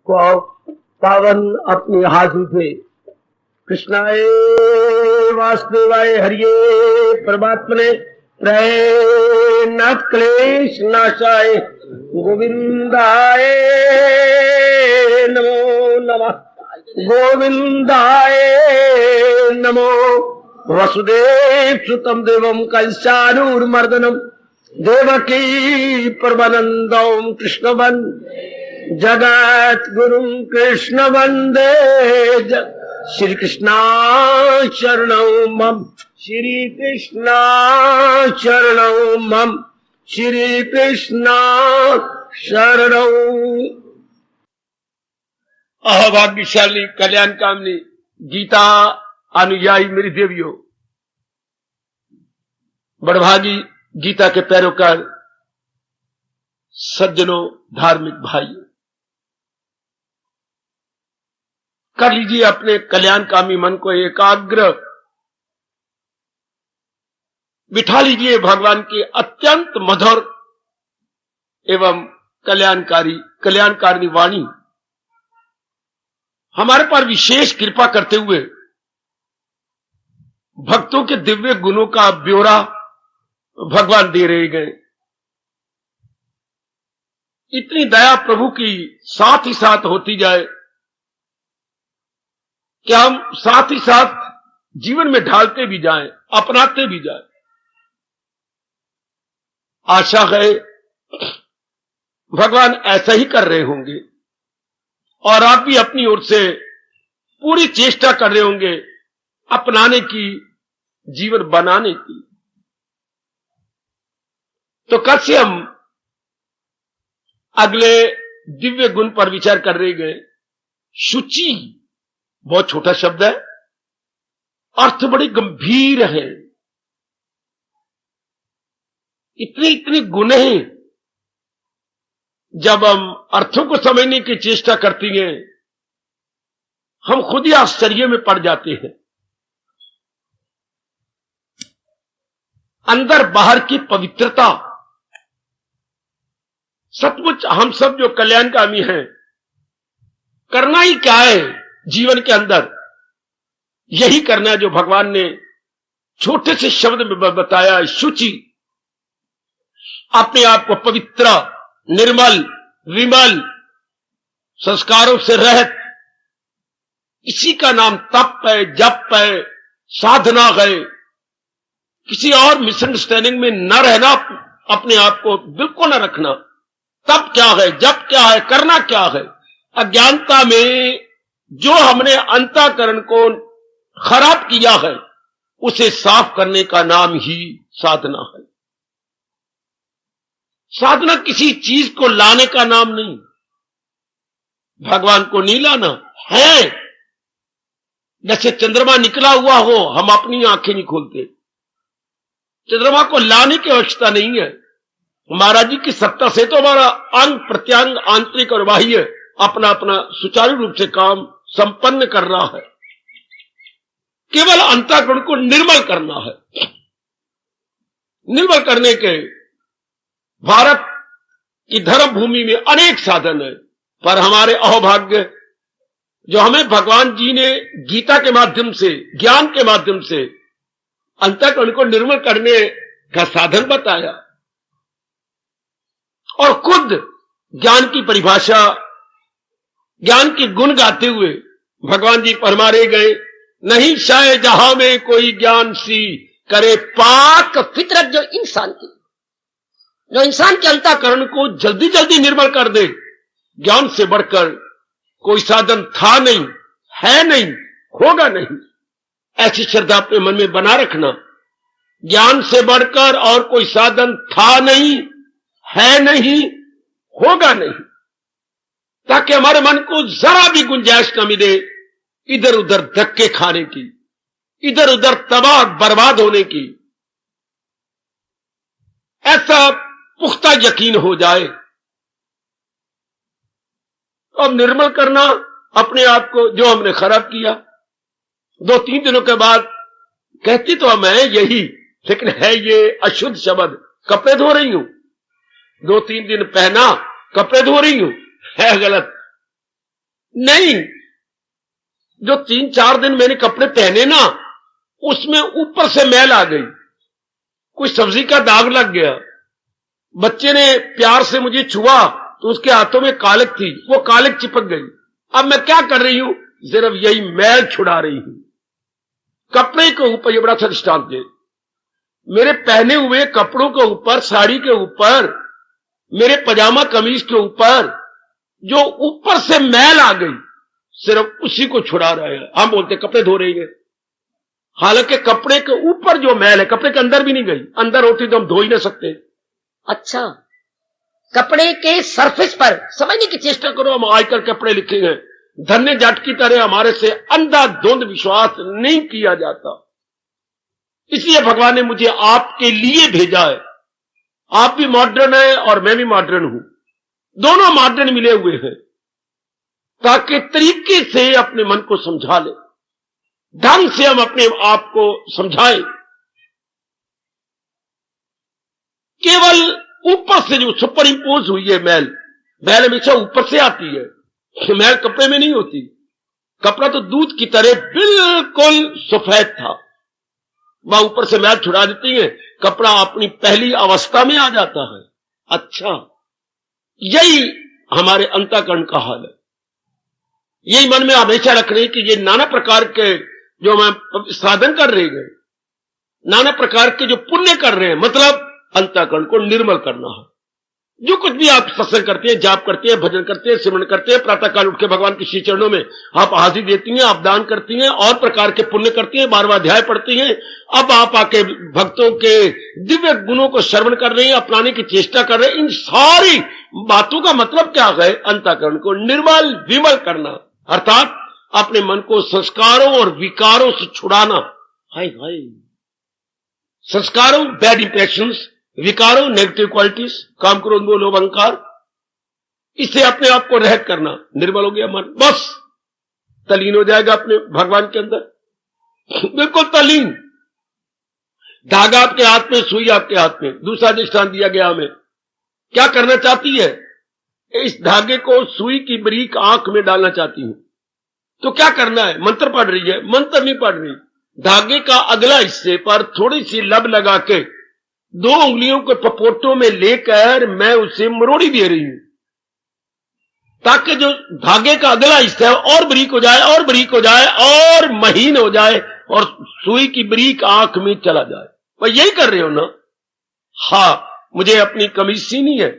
को पावन अपनी हाथों से कृष्णाय वासुदेवाय हरिये परमात्मने प्रयनाथ क्लेश नाशाय गोविंदाय नमो नमः गोविंदाय नमो वसुदेव सुतम देवम कंसानूर्मर्दनम देवकी परमानंदम कृष्णवन जगत गुरु कृष्ण वंदे श्री कृष्णा शरणौ मम श्री कृष्णा शरणौ मम श्री कृष्णा शरणौ। अभाग्यशाली कल्याण कामनी गीता अनुयायी मेरी देवियों, बड़भागी गीता के पैरोकार सज्जनों, धार्मिक भाइयों, कर लीजिए अपने कल्याणकामी मन को एकाग्र, बिठा लीजिए भगवान की अत्यंत मधुर एवं कल्याणकारिणी वाणी हमारे पर विशेष कृपा करते हुए भक्तों के दिव्य गुणों का ब्यौरा भगवान दे रहे गए। इतनी दया प्रभु की साथ ही साथ होती जाए कि हम साथ ही साथ जीवन में ढालते भी जाएं, अपनाते भी जाएं। आशा है भगवान ऐसा ही कर रहे होंगे और आप भी अपनी ओर से पूरी चेष्टा कर रहे होंगे अपनाने की, जीवन बनाने की। तो कल से हम अगले दिव्य गुण पर विचार कर रहे गए। शुचि बहुत छोटा शब्द है, अर्थ बड़े गंभीर है। इतने गुण हैं, जब हम अर्थों को समझने की चेष्टा करती हैं हम खुद ही आश्चर्य में पड़ जाते हैं। अंदर बाहर की पवित्रता, सचमुच हम सब जो कल्याणकामी हैं करना ही क्या है जीवन के अंदर? यही करना है जो भगवान ने छोटे से शब्द में बताया, शुचि। अपने आप को पवित्र, निर्मल, विमल, संस्कारों से रहित, इसी का नाम तप है, जप है, साधना है। किसी और मिसअंडरस्टैंडिंग में न रहना, अपने आप को बिल्कुल न रखना। तप क्या है, जप क्या है, करना क्या है? अज्ञानता में जो हमने अंतःकरण को खराब किया है उसे साफ करने का नाम ही साधना है। साधना किसी चीज को लाने का नाम नहीं, भगवान को नहीं लाना है। जैसे चंद्रमा निकला हुआ हो, हम अपनी आंखें नहीं खोलते। चंद्रमा को लाने की आवश्यकता नहीं है। महाराज जी की सत्ता से तो हमारा अंग प्रत्यंग, आंतरिक और बाह्य अपना अपना सुचारू रूप से काम संपन्न कर रहा है। केवल अंतःकरण को निर्मल करना है। निर्मल करने के भारत की धर्म भूमि में अनेक साधन है, पर हमारे अहोभाग्य जो हमें भगवान जी ने गीता के माध्यम से, ज्ञान के माध्यम से अंतःकरण को निर्मल करने का साधन बताया और खुद ज्ञान की परिभाषा, ज्ञान के गुण गाते हुए भगवान जी फरमारे गए, नहीं शायद जहां में कोई ज्ञान सी करे पाक फितरत जो इंसान के अंतःकरण को जल्दी जल्दी निर्मल कर दे। ज्ञान से बढ़कर कोई साधन था नहीं, है नहीं, होगा नहीं। ऐसी श्रद्धा अपने मन में बना रखना। ज्ञान से बढ़कर और कोई साधन था नहीं, है नहीं, होगा नहीं, ताकि हमारे मन को जरा भी गुंजाइश न मिले इधर उधर धक्के खाने की, इधर उधर तबाह बर्बाद होने की। ऐसा पुख्ता यकीन हो जाए। अब निर्मल करना अपने आप को, जो हमने खराब किया। 2-3 दिनों के बाद कहती तो मैं यही, लेकिन है ये अशुद्ध शब्द। कपड़े धो रही हूं, 2-3 दिन पहना, कपड़े धो रही हूं, है गलत। नहीं, जो 3-4 दिन मैंने कपड़े पहने ना, उसमें ऊपर से मैल आ गई, कुछ सब्जी का दाग लग गया, बच्चे ने प्यार से मुझे छुआ तो उसके हाथों में कालिक थी, वो कालिक चिपक गई। अब मैं क्या कर रही हूं, सिर्फ यही मैल छुड़ा रही हूं। कपड़े के ऊपर, ये बड़ा अच्छा दृष्टांत है, मेरे पहने हुए कपड़ों के ऊपर, साड़ी के ऊपर, मेरे पजामा कमीज के ऊपर जो ऊपर से मैल आ गई, सिर्फ उसी को छुड़ा रहे हैं। हम बोलते कपड़े धो रही है, हालांकि कपड़े के ऊपर जो मैल है, कपड़े के अंदर भी नहीं गई, अंदर होती तो हम धो ही नहीं सकते। अच्छा, कपड़े के सरफेस पर समझने की चेष्टा करो। हम आजकल कपड़े लिखेंगे, धन्य जट की तरह हमारे से अंधाधुंध विश्वास नहीं किया जाता। इसलिए भगवान ने मुझे आपके लिए भेजा है। आप भी मॉडर्न है और मैं भी मॉडर्न हूं, दोनों मॉडर्न मिले हुए हैं, ताकि तरीके से अपने मन को समझा ले, ढंग से हम अपने आप को समझाएं। केवल ऊपर से जो सुपर इंपोज हुई है मैल, मैल हमेशा ऊपर से आती है, मैल कपड़े में नहीं होती। कपड़ा तो दूध की तरह बिल्कुल सफेद था, वह ऊपर से मैल छुड़ा देती है, कपड़ा अपनी पहली अवस्था में आ जाता है। अच्छा, यही हमारे अंतःकरण का हाल है। यही मन में हमेशा रख रहे हैं कि ये नाना प्रकार के जो हम साधन कर रहे हैं, नाना प्रकार के जो पुण्य कर रहे हैं, मतलब अंतःकरण को निर्मल करना है। जो कुछ भी आप सत्संग करते हैं, जाप करते हैं, भजन करते हैं, सिमरन करते हैं, प्रातः काल उठ के भगवान के श्री चरणों में आप हाजिरी देती हैं, आप दान करती हैं, और प्रकार के पुण्य करती हैं, 12वां अध्याय पढ़ती हैं, अब आप आके भक्तों के दिव्य गुणों को श्रवण कर रहे हैं, अपनाने की चेष्टा कर रहे हैं। इन सारी बातों का मतलब क्या है? अंतःकरण को निर्मल विमल करना, अर्थात अपने मन को संस्कारों और विकारों से छुड़ाना। हाय हाय, संस्कारों बैड इंप्रेशंस, विकारों नेगेटिव क्वालिटीज, काम क्रोध मोह लोभ अहंकार, इससे अपने आप को रहित करना। निर्मल हो गया मन, बस तलीन हो जाएगा अपने भगवान के अंदर, बिल्कुल तलीन। धागा आपके हाथ में, सुई आपके हाथ में। दूसरा दृष्टांत दिया गया हमें, क्या करना चाहती है? इस धागे को सुई की बारीक आंख में डालना चाहती हूं, तो क्या करना है? मंत्र पढ़ रही है, मंत्र नहीं पढ़ रही, धागे का अगला हिस्से पर थोड़ी सी लब लगा के 2 उंगलियों के पपोटों में लेकर मैं उसे मरोड़ी दे रही हूं, ताकि जो धागे का अगला हिस्सा है और बारीक हो जाए, और बारीक हो जाए, और महीन हो जाए, और सुई की बारीक आंख में चला जाए। वह यही कर रहे हो ना? हाँ, मुझे अपनी कमीज सीनी है,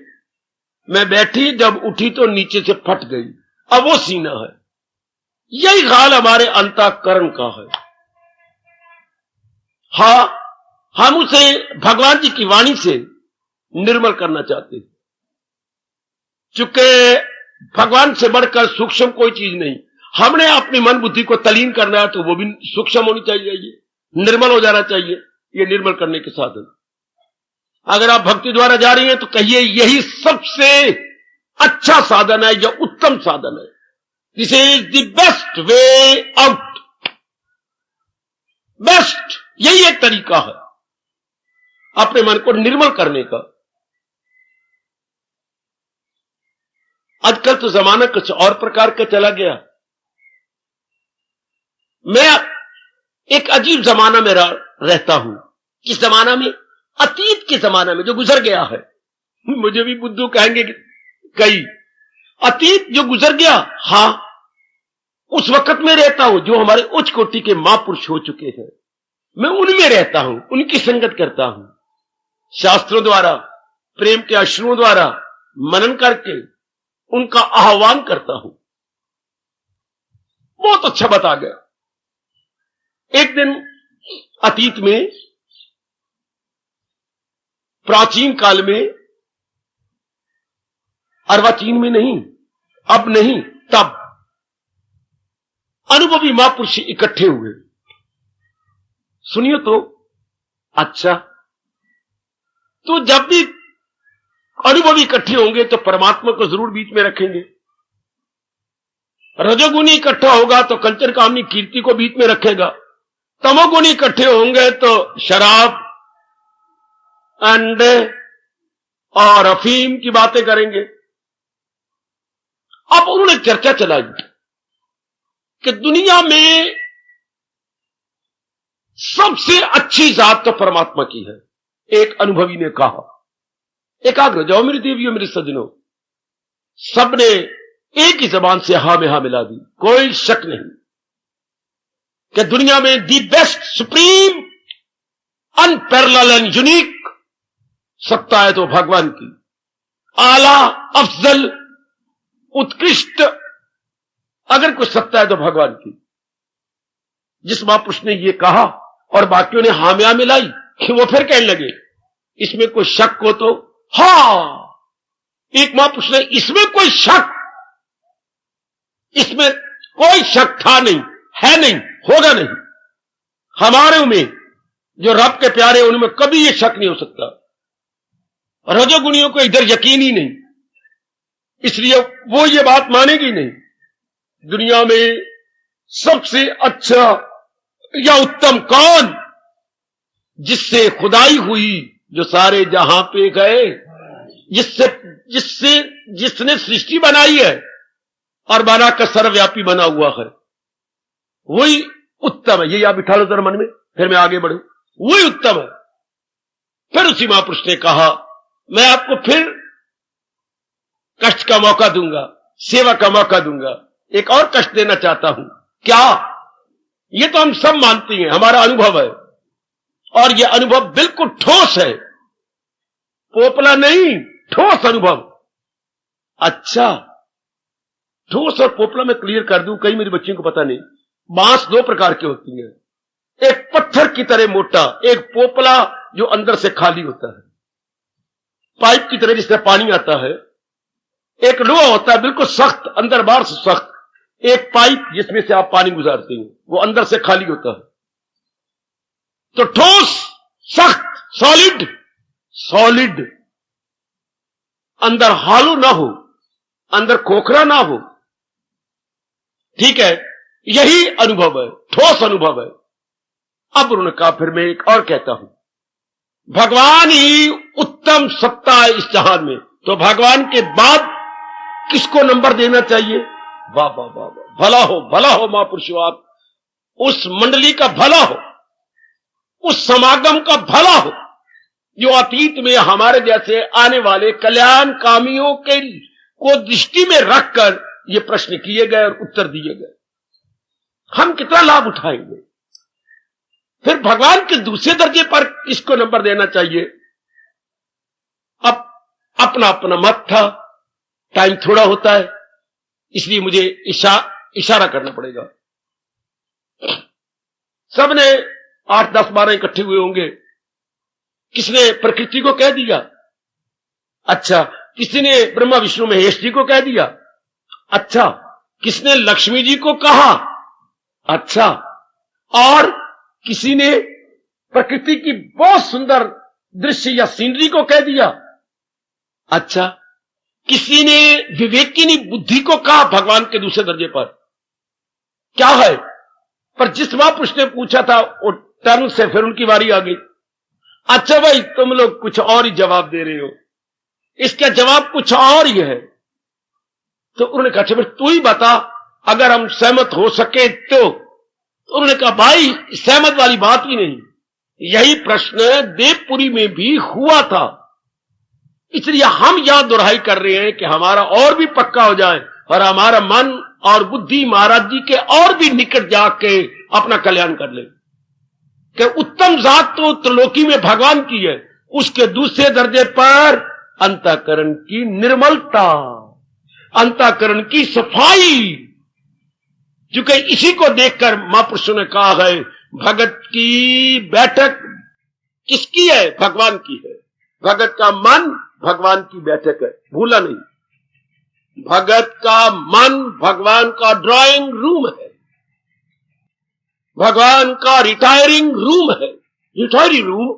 मैं बैठी, जब उठी तो नीचे से फट गई, अब वो सीना है। यही हाल हमारे अंतःकरण का है। हाँ, हम उसे भगवान जी की वाणी से निर्मल करना चाहते हैं, चूंकि भगवान से बढ़कर सूक्ष्म कोई चीज नहीं। हमने अपनी मन बुद्धि को तलीन करना है, तो वो भी सूक्ष्म होनी चाहिए, ये निर्मल हो जाना चाहिए। ये निर्मल करने के साधन, अगर आप भक्ति द्वारा जा रही हैं तो कहिए यही सबसे अच्छा साधन है, या उत्तम साधन है। This is the best way out, best, यही एक तरीका है अपने मन को निर्मल करने का। आजकल तो जमाना कुछ और प्रकार का चला गया। मैं एक अजीब जमाना में रहता हूं। किस जमाना में? अतीत के जमाना में, जो गुजर गया है। मुझे भी बुद्धू कहेंगे कई, अतीत जो गुजर गया, हां, उस वक्त में रहता हूं जो हमारे उच्च कोटि के महापुरुष हो चुके हैं। मैं उनमें रहता हूं, उनकी संगत करता हूं, शास्त्रों द्वारा, प्रेम के अश्रुओं द्वारा मनन करके उनका आह्वान करता हूं। बहुत अच्छा बता गया। एक दिन अतीत में, प्राचीन काल में, अर्वाचीन में नहीं, अब नहीं, तब अनुभवी महापुरुष इकट्ठे हुए। सुनियो तो, अच्छा, तो जब भी अनुभवी इकट्ठे होंगे तो परमात्मा को जरूर बीच में रखेंगे। रजोगुनी इकट्ठा होगा तो कंचन कामनी कीर्ति को बीच में रखेगा। तमोगुनी इकट्ठे होंगे तो शराब, अंडे और अफीम की बातें करेंगे। अब उन्होंने चर्चा चलाई कि दुनिया में सबसे अच्छी जात तो परमात्मा की है। एक अनुभवी ने कहा, एकाग्र जाओ मेरी देवियों मेरे सज्जनों, सबने एक ही जबान से हा में हा मिला दी, कोई शक नहीं कि दुनिया में the best supreme unparalleled and unique सत्ता है तो भगवान की, आला अफजल उत्कृष्ट अगर कुछ सत्ता है तो भगवान की। जिस महापुरुष ने यह कहा और बाकियों ने हामिया मिलाई कि वो फिर कहने लगे इसमें कोई शक हो तो, एक महापुरुष ने इसमें कोई शक, इसमें कोई शक था नहीं, है नहीं, होगा नहीं। हमारे में जो रब के प्यारे उनमें कभी यह शक नहीं हो सकता। रजोगुणियों को इधर यकीन ही नहीं, इसलिए वो ये बात मानेगी नहीं। दुनिया में सबसे अच्छा या उत्तम कौन? जिससे खुदाई हुई, जो सारे जहां पे गए, जिसने सृष्टि बनाई है और बनाकर सर्वव्यापी बना हुआ है, वही उत्तम है। ये आप बिठा लो जरा मन में, फिर मैं आगे बढ़ूं। वही उत्तम है। फिर उसी महापुरुष ने कहा मैं आपको फिर कष्ट का मौका दूंगा, सेवा का मौका दूंगा, एक और कष्ट देना चाहता हूं। क्या? ये तो हम सब मानते हैं, हमारा अनुभव है, और यह अनुभव बिल्कुल ठोस है, पोपला नहीं, ठोस अनुभव। अच्छा, ठोस और पोपला मैं क्लियर कर दूं, कई मेरी बच्चियों को पता नहीं। बांस दो प्रकार की होती है, एक पत्थर की तरह मोटा, एक पोपला जो अंदर से खाली होता है, पाइप की तरह जिससे पानी आता है। एक लोहा होता है बिल्कुल सख्त, अंदर बाहर से सख्त, एक पाइप जिसमें से आप पानी गुजारते हैं, वो अंदर से खाली होता है। तो ठोस, सख्त, सॉलिड, अंदर हालू ना हो, अंदर खोखरा ना हो, ठीक है, यही अनुभव है, ठोस अनुभव है। अब उन्होंने कहा फिर मैं एक और कहता हूं, भगवान ही उत्तम सत्ता है इस जहान में, तो भगवान के बाद किसको नंबर देना चाहिए? वाह वाह वाह वाह, भला हो महापुरुषों, आप उस मंडली का भला हो, उस समागम का भला हो जो अतीत में हमारे जैसे आने वाले कल्याण कामियों के को दृष्टि में रखकर ये प्रश्न किए गए और उत्तर दिए गए। हम कितना लाभ उठाएंगे? फिर भगवान के दूसरे दर्जे पर इसको नंबर देना चाहिए। अब अपना अपना मत था, टाइम थोड़ा होता है, इसलिए मुझे इशारा करना पड़ेगा। सबने 8, 10, 12 इकट्ठे हुए होंगे। किसने प्रकृति को कह दिया? अच्छा। किसी ने ब्रह्मा विष्णु महेश जी को कह दिया? अच्छा। किसने लक्ष्मी जी को कहा? अच्छा। और किसी ने प्रकृति की बहुत सुंदर दृश्य या सीनरी को कह दिया? अच्छा। किसी ने विवेकिनी बुद्धि को कहा भगवान के दूसरे दर्जे पर? क्या है? पर जिस महापुरुष ने पूछा था वो टर्न से फिर उनकी बारी आ गई। अच्छा भाई, तुम लोग कुछ और ही जवाब दे रहे हो, इसका जवाब कुछ और ही है। तो उन्होंने कहा अच्छा फिर तू ही बता, अगर हम सहमत हो सके तो। उन्होंने कहा भाई सहमत वाली बात ही नहीं, यही प्रश्न देवपुरी में भी हुआ था, इसलिए हम यहां दोहराई कर रहे हैं कि हमारा और भी पक्का हो जाए और हमारा मन और बुद्धि महाराज जी के और भी निकट जाके अपना कल्याण कर ले। कि उत्तम जात तो त्रिलोकी में भगवान की है, उसके दूसरे दर्जे पर अंतःकरण की निर्मलता, अंतःकरण की सफाई, क्योंकि इसी को देखकर महापुरुषों ने कहा है भगत की बैठक किसकी है? भगवान की है। भगत का मन भगवान की बैठक है, भूला नहीं। भगत का मन भगवान का ड्राइंग रूम है, भगवान का रिटायरिंग रूम है। रिटायरिंग रूम,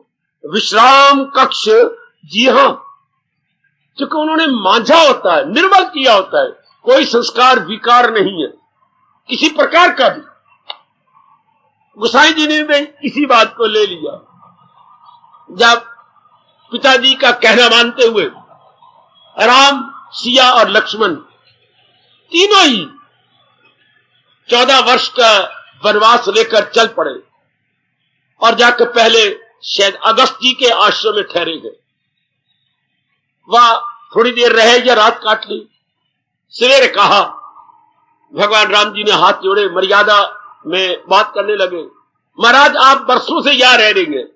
विश्राम कक्ष, जी हां, क्योंकि उन्होंने मांझा होता है, निर्मल किया होता है, कोई संस्कार विकार नहीं है किसी प्रकार का भी। गोसाई जी ने भी इसी बात को ले लिया जब पिताजी का कहना मानते हुए राम, सिया और लक्ष्मण तीनों ही 14 वर्ष का वनवास लेकर चल पड़े और जाकर पहले शायद अगस्त जी के आश्रम में ठहरे गए। वह थोड़ी देर रहे या रात काट ली। सवेरे कहा, भगवान राम जी ने हाथ जोड़े, मर्यादा में बात करने लगे। महाराज, आप बरसों से यहां रह रहे हैं,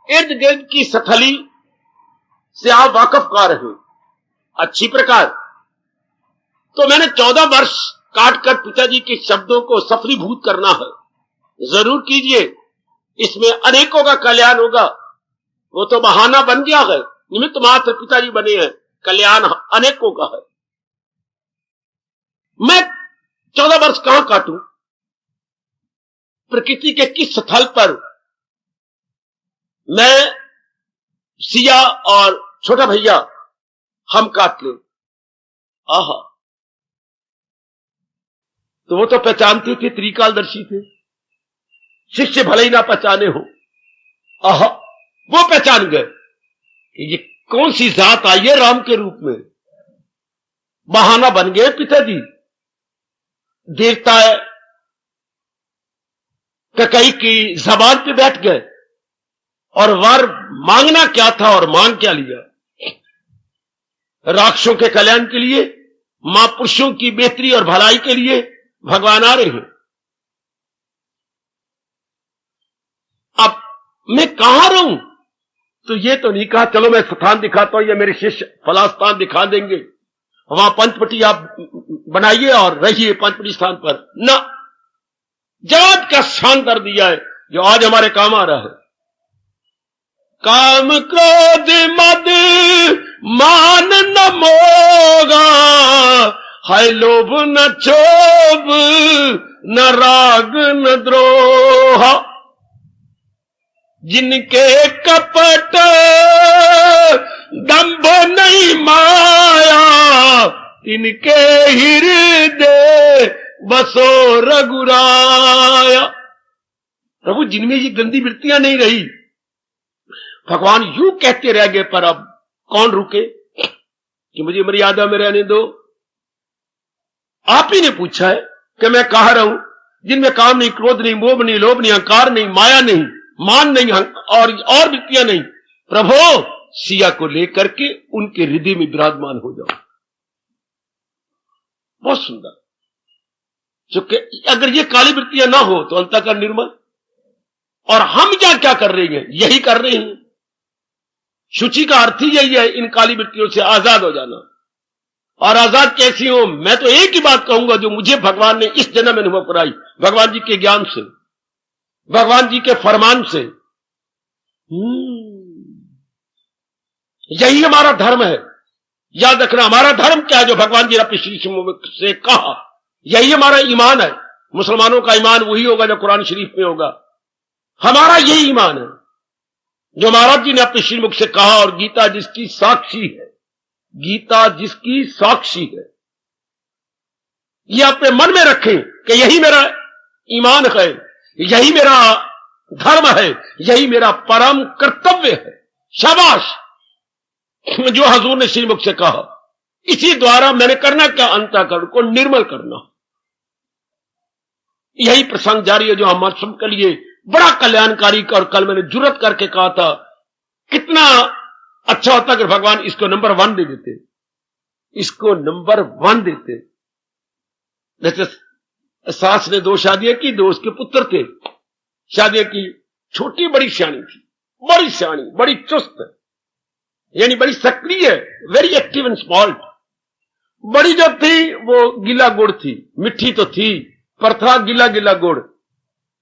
इर्द गिर्द की स्थली से आप वाकफ का रहे अच्छी प्रकार। तो मैंने 14 वर्ष काटकर पिताजी के शब्दों को सफलीभूत करना है। जरूर कीजिए, इसमें अनेकों का कल्याण होगा। वो तो बहाना बन गया है, निमित्त मात्र पिताजी बने हैं, कल्याण अनेकों का है। मैं 14 वर्ष कहां काटूं? प्रकृति के किस स्थल पर मैं, सिया और छोटा भैया हम काट ले? आहा, तो वो तो पहचानते थे, त्रिकालदर्शी थे। शिष्य भले ही ना पहचाने हो, आहा, वो पहचान गए कि ये कौन सी जात आई है राम के रूप में। बहाना बन गए पिताजी। देवता कई की जबान पे बैठ गए और वर मांगना क्या था और मांग क्या लिया। राक्षसों के कल्याण के लिए, महापुरुषों की बेहतरी और भलाई के लिए भगवान आ रहे हैं। अब मैं कहां रहूं? तो ये तो नहीं कहा चलो मैं स्थान दिखाता हूं या मेरे शिष्य फला स्थान दिखा देंगे, वहां पंचवटी आप बनाइए और रहिए पंचवटी स्थान पर। ना, जात का स्थान कर दिया है जो आज हमारे काम आ रहा है। काम क्रोध मद मान न मोगा, हाय लोभ न क्षोभ न राग न द्रोह, जिनके कपट दंभ नहीं माया, इनके हृदय बसो रघुराया। प्रभु, जिनमें ये गंदी वृत्तियां नहीं रही, भगवान यूं कहते रह गए, पर अब कौन रुके कि मुझे मर्यादा में रहने दो। आप ही ने पूछा है कि मैं कहां रहूं जिनमें काम नहीं, क्रोध नहीं, मोह नहीं, लोभ नहीं, अहंकार नहीं, माया नहीं, मान नहीं और वृत्तियां नहीं। प्रभु, सिया को लेकर के उनके हृदय में विराजमान हो जाओ। बहुत सुंदर। क्योंकि अगर ये काली वृत्तियां ना हो तो अंतःकरण निर्मल। और हम क्या कर रहे हैं? यही कर रहे हैं। शुचि का अर्थ ही यही है, इन काली वृत्तियों से आजाद हो जाना। और आजाद कैसी हो? मैं तो एक ही बात कहूंगा जो मुझे भगवान ने इस जन्म में अनुभव कराई, भगवान जी के ज्ञान से, भगवान जी के फरमान से। यही हमारा धर्म है। याद रखना, हमारा धर्म क्या है जो भगवान जी ने अपने श्री से कहा, यही हमारा ईमान है। मुसलमानों का ईमान वही होगा जो कुरान शरीफ में होगा। हमारा यही ईमान है जो महाराज जी ने अपने श्रीमुख से कहा, और गीता जिसकी साक्षी है, गीता जिसकी साक्षी है। ये अपने मन में रखें कि यही मेरा ईमान है, यही मेरा धर्म है, यही मेरा परम कर्तव्य है। शाबाश, जो हजूर ने श्रीमुख से कहा, इसी द्वारा मैंने करना क्या? अंतःकरण को निर्मल करना। यही प्रसंग जारी है जो हम सबके लिए बड़ा कल्याणकारी। और कल मैंने जुर्रत करके कहा था, कितना अच्छा होता अगर भगवान इसको नंबर 1 दे देते, इसको नंबर 1 देते। जैसे सास ने 2 शादियां की, 2 उसके पुत्र थे। शादियां की, छोटी बड़ी सियाणी थी, बड़ी सियाणी, बड़ी चुस्त, यानी बड़ी सक्रिय, वेरी एक्टिव एंड स्मार्ट। बड़ी जो थी वो गीला गुड़ थी, मिट्टी तो थी पर था गीला गीला गुड़,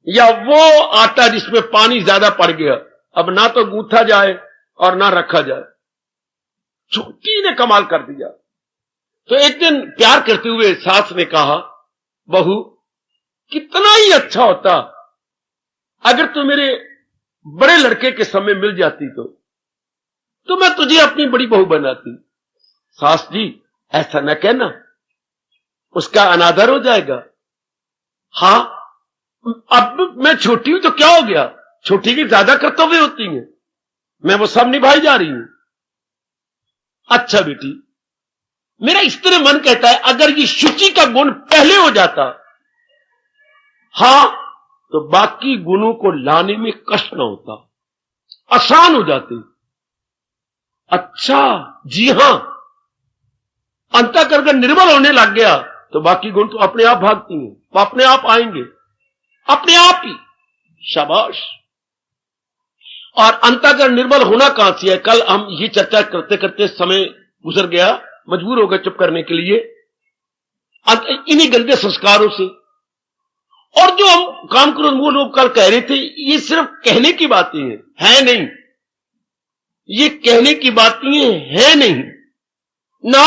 या वो आटा जिसमें पानी ज्यादा पड़ गया, अब ना तो गूंथा जाए और ना रखा जाए। छोटी ने कमाल कर दिया। तो एक दिन प्यार करते हुए सास ने कहा, बहू कितना ही अच्छा होता अगर तू मेरे बड़े लड़के के समय मिल जाती तो मैं तुझे अपनी बड़ी बहू बनाती। सास जी, ऐसा न कहना, उसका अनादर हो जाएगा। हाँ, अब मैं छोटी हूं तो क्या हो गया? छोटी की ज्यादा कर्तव्य होती हैं, मैं वो सब निभाई जा रही हूं। अच्छा बेटी, मेरा इस तरह मन कहता है, अगर ये शुचि का गुण पहले हो जाता, हां, तो बाकी गुणों को लाने में कष्ट न होता, आसान हो जाते। अच्छा, जी हां, अंतःकरण निर्मल होने लग गया तो बाकी गुण तो अपने आप भागती हैं, वो अपने आप आएंगे, अपने आप ही। शाबाश। और अंतःकरण निर्मल होना कहां से है? कल हम ये चर्चा करते करते समय गुजर गया, मजबूर हो गए चुप करने के लिए, इन्हीं गंदे संस्कारों से। और जो हम काम क्रोध वो लोग कल कह रहे थे, ये सिर्फ कहने की बातें हैं, है नहीं। ये कहने की बातें हैं नहीं ना।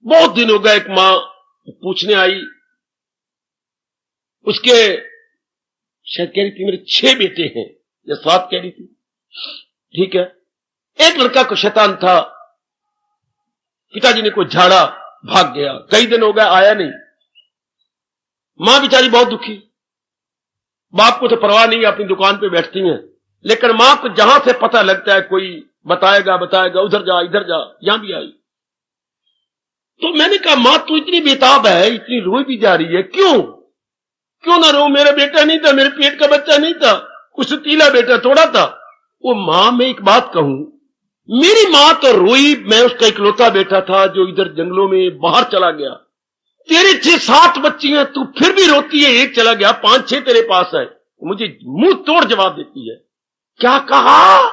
बहुत दिन हो गए, एक मां पूछने आई, उसके शायद कह रही थी मेरे 6 बेटे हैं या 7 कह रही थी, ठीक है। एक लड़का को शैतान था, पिताजी ने कोई झाड़ा, भाग गया, कई दिन हो गए आया नहीं। मां बेचारी बहुत दुखी, बाप को तो परवाह नहीं, अपनी दुकान पे बैठती हैं, लेकिन मां को जहां से पता लगता है कोई बताएगा, उधर जा इधर जा, यहां भी आई। तो मैंने कहा, मां तू इतनी बेताब है, इतनी रोई भी जा रही है, क्यों ना रो? मेरा बेटा नहीं था, मेरे पेट का बच्चा नहीं था, कुछ तीला बेटा थोड़ा था। वो मां, मैं एक बात कहूं, मेरी मां तो रोई, मैं उसका इकलौता बेटा था जो इधर जंगलों में बाहर चला गया। तेरे 6-7 बच्ची हैं, तू फिर भी रोती है, एक चला गया, 5-6 तेरे पास है। मुझे मुंह तोड़ जवाब देती है, क्या कहा?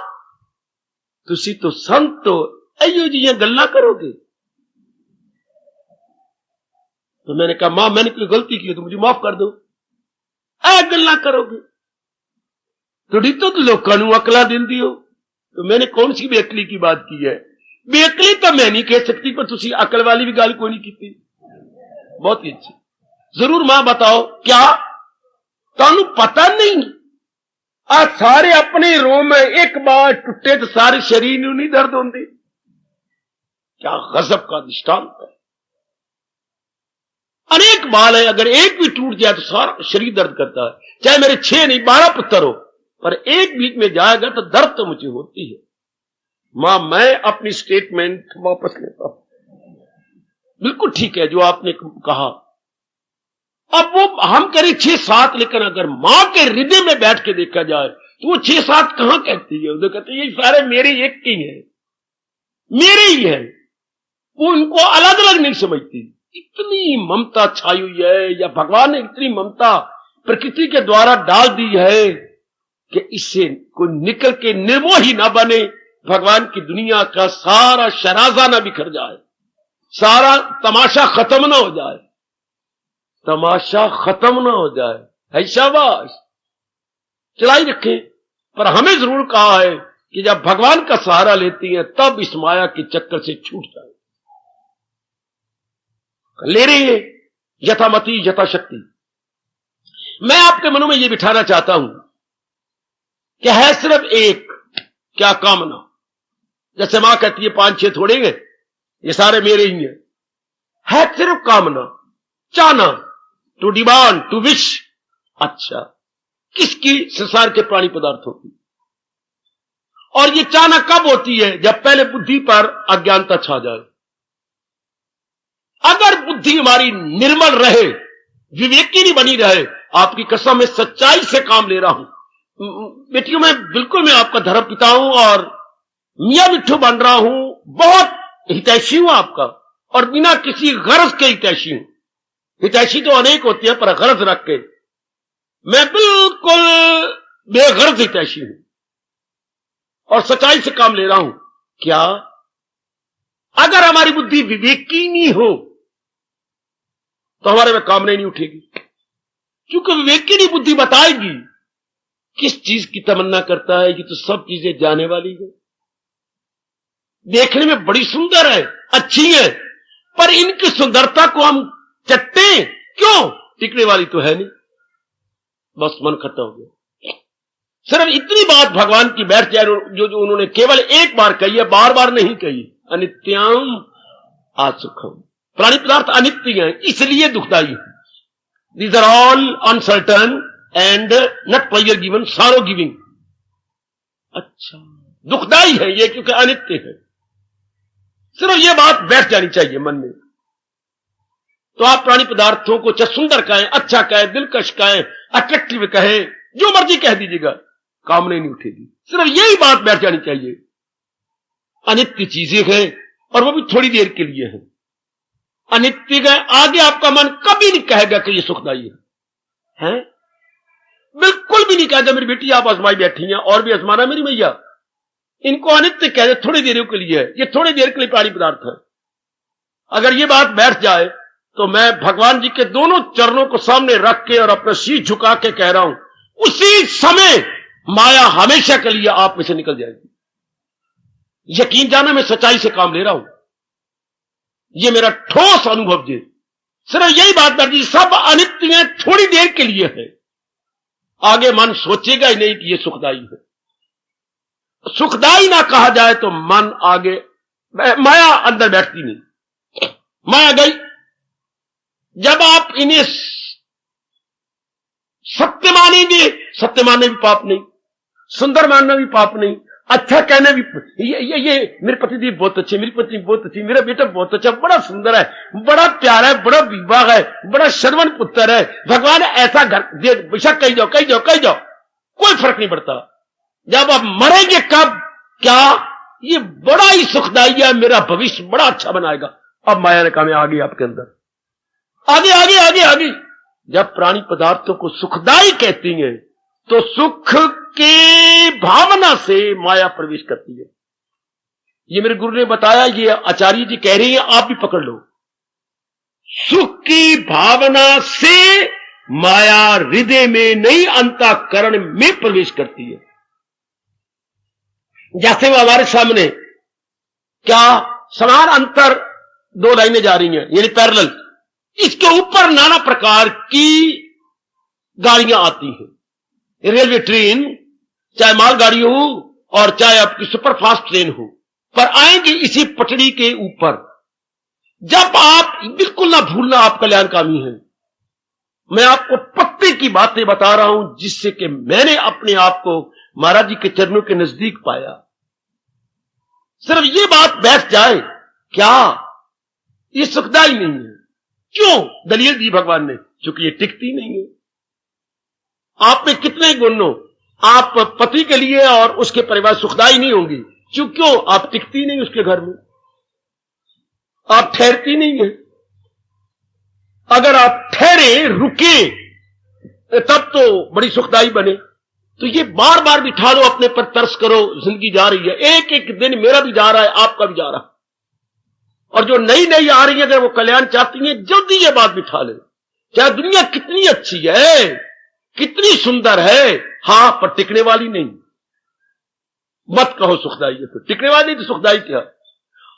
तुसी तो संत हो, अयो जी ये गल्ला करोगे? तो मैंने कहा, मां मैंने कोई गलती की है तो मुझे माफ कर दो, गल्ला करोगे? थोड़ी तो लोगों को अकला देंदी हो। तो मैंने कौन सी बेअकली की बात की है? बेअकली तो मैं नहीं कह सकती, पर तुसी अकल वाली भी गाल कोई नहीं की। बहुत ही अच्छी। जरूर मां बताओ, क्या तानू पता नहीं? आ सारे अपने रोम में एक बार टुटे तो सारे शरीर नू नहीं दर्द होंदी? क्या गजब का दृष्टांत है। अनेक बाल है, अगर एक भी टूट जाए तो सारा शरीर दर्द करता है, चाहे मेरे 6 नहीं 12 पुत्र हो, पर एक बीच में जाएगा तो दर्द तो मुझे होती है। मां, मैं अपनी स्टेटमेंट वापस लेता हूं, बिल्कुल ठीक है जो आपने कहा। अब वो हम करें 6-7, लेकिन अगर मां के हृदय में बैठ के देखा जाए तो वो 6-7 कहां कहती है? वो कहती है ये सारे मेरे एक के ही है, मेरे ही है। वो इनको अलग अलग नहीं समझती। इतनी ममता छाई हुई है, या भगवान ने इतनी ममता प्रकृति के द्वारा डाल दी है कि इससे कोई निकल के निर्मोही ना बने, भगवान की दुनिया का सारा शराजा ना बिखर जाए, सारा तमाशा खत्म ना हो जाए, तमाशा खत्म ना हो जाए। है शाबाश, चलाई रखें। पर हमें जरूर कहा है कि जब भगवान का सहारा लेती हैं तब इस माया के चक्कर से छूट जाए। ले रही है यथामति यथाशक्ति। मैं आपके मनों में यह बिठाना चाहता हूं कि है सिर्फ एक, क्या कामना? जैसे मां कहती है 5-6 थोड़े हैं, ये सारे मेरे ही हैं। है सिर्फ कामना, चाहना, टू डिमांड, टू विश। अच्छा, किसकी? संसार के प्राणी पदार्थों की। और ये चाहना कब होती है? जब पहले बुद्धि पर अज्ञानता छा जाए। अगर बुद्धि हमारी निर्मल रहे, विवेकी नहीं बनी रहे, आपकी कसम मैं सच्चाई से काम ले रहा हूं बेटियों, मैं आपका धर्म पिता हूं और मियां मिट्ठू बन रहा हूं, बहुत हितैषी हूं आपका, और बिना किसी गरज के हितैषी हूं। हितैषी तो अनेक होती है, पर गरज रख के मैं बिल्कुल बेगरज हितैषी हूं और सच्चाई से काम ले रहा हूं। क्या? अगर हमारी बुद्धि विवेकी नहीं हो तो हमारे में कामना नहीं उठेगी, क्योंकि विवेकी बुद्धि बताएगी किस चीज की तमन्ना करता है। ये तो सब चीजें जाने वाली है, देखने में बड़ी सुंदर है, अच्छी है, पर इनकी सुंदरता को हम चट्टे क्यों? टिकने वाली तो है नहीं। बस मन खत्म हो गया। सिर्फ इतनी बात भगवान की बैठ जाए जो उन्होंने केवल एक बार कही है, बार बार नहीं कही। अनित्यम असुखम। प्राणी पदार्थ अनित्य हैं, इसलिए दुखदाई है। These are all uncertain and not pleasure given, sorrow giving. अच्छा, दुखदाई है ये क्योंकि अनित्य है। सिर्फ ये बात बैठ जानी चाहिए मन में। तो आप प्राणी पदार्थों को चाहे सुंदर कहें, अच्छा कहें, दिलकश कहें, अट्रैक्टिव कहें, जो मर्जी कह दीजिएगा, कामना नहीं उठेगी। सिर्फ यही बात बैठ जानी चाहिए। अनित्य चीजें हैं और वो भी थोड़ी देर के लिए है। अनित्य है, आगे आपका मन कभी नहीं कहेगा कि ये सुखदायी है? बिल्कुल भी नहीं कहेगा मेरी बेटी आप आजमाई बैठी हैं और भी आजमाना मेरी मैया। इनको अनित्य कह दे, थोड़ी देर के लिए है, ये थोड़ी देर के लिए प्राणी पदार्थ है। अगर ये बात बैठ जाए तो मैं भगवान जी के दोनों चरणों को सामने रख के और अपना शीश झुका के कह रहा हूं, उसी समय माया हमेशा के लिए आप में से निकल जाएगी। यकीन जाना मैं सच्चाई से काम ले रहा हूं, ये मेरा ठोस अनुभव जी। सिर्फ यही बात बैठ जी, सब अनित्य थोड़ी देर के लिए है। आगे मन सोचेगा ही नहीं कि ये सुखदायी है। सुखदायी ना कहा जाए तो मन आगे, माया अंदर बैठती नहीं। माया गई। जब आप इन्हें सत्य मानेंगे, सत्य मानने भी पाप नहीं, सुंदर मानना भी पाप नहीं, अच्छा कहने भी, ये मेरे पति जी बहुत अच्छे, मेरी पत्नी बहुत अच्छी, मेरा बेटा बहुत अच्छा, बड़ा सुंदर है, बड़ा प्यारा है, बड़ा विवाह है, बड़ा श्रवण पुत्र है, भगवान ऐसा घर दे, बेशक कही जाओ कही जाओ कही जाओ, कोई फर्क नहीं पड़ता। जब आप मरेंगे कब, क्या ये बड़ा ही सुखदायी है, मेरा भविष्य बड़ा अच्छा बनाएगा। अब माया ने कहा मैं आ गई आपके अंदर, आगे आगे आगे आगे। जब प्राणी पदार्थों को सुखदायी कहती हैं तो सुख की भावना से माया प्रवेश करती है। ये मेरे गुरु ने बताया, ये आचार्य जी कह रही हैं, आप भी पकड़ लो। सुख की भावना से माया हृदय में नहीं अंतःकरण में प्रवेश करती है। जैसे वो हमारे सामने क्या समान अंतर दो लाइनें जा रही हैं, यानी पैरेलल, इसके ऊपर नाना प्रकार की गाड़ियां आती हैं। रेलवे ट्रेन, चाहे मालगाड़ी हो और चाहे आपकी सुपरफास्ट ट्रेन हो, पर आएंगे इसी पटड़ी के ऊपर। जब आप बिल्कुल ना भूलना, आप कल्याणकामी हैं। मैं आपको पत्ते की बातें बता रहा हूं जिससे कि मैंने अपने आप को महाराज जी के चरणों के नजदीक पाया। सिर्फ ये बात बैठ जाए, क्या ये सुखदायी नहीं है? क्यों? दलील दी भगवान ने, क्योंकि ये टिकती नहीं है। आप में कितने गुण हो, आप पति के लिए और उसके परिवार सुखदायी नहीं होंगी, क्यों? आप टिकती नहीं उसके घर में, आप ठहरती नहीं है। अगर आप ठहरे, रुके, तब तो बड़ी सुखदायी बने। तो ये बार बार बिठा लो, अपने पर तरस करो, जिंदगी जा रही है, एक एक दिन मेरा भी जा रहा है, आपका भी जा रहा है। और जो नई नई आ रही है, अगर वो कल्याण चाहती है, जल्दी ये बात बिठा ले। चाहे दुनिया कितनी अच्छी है, कितनी सुंदर है, हां, पर टिकने वाली नहीं। मत कहो सुखदायी है, तो टिकने वाली तो सुखदायी क्या?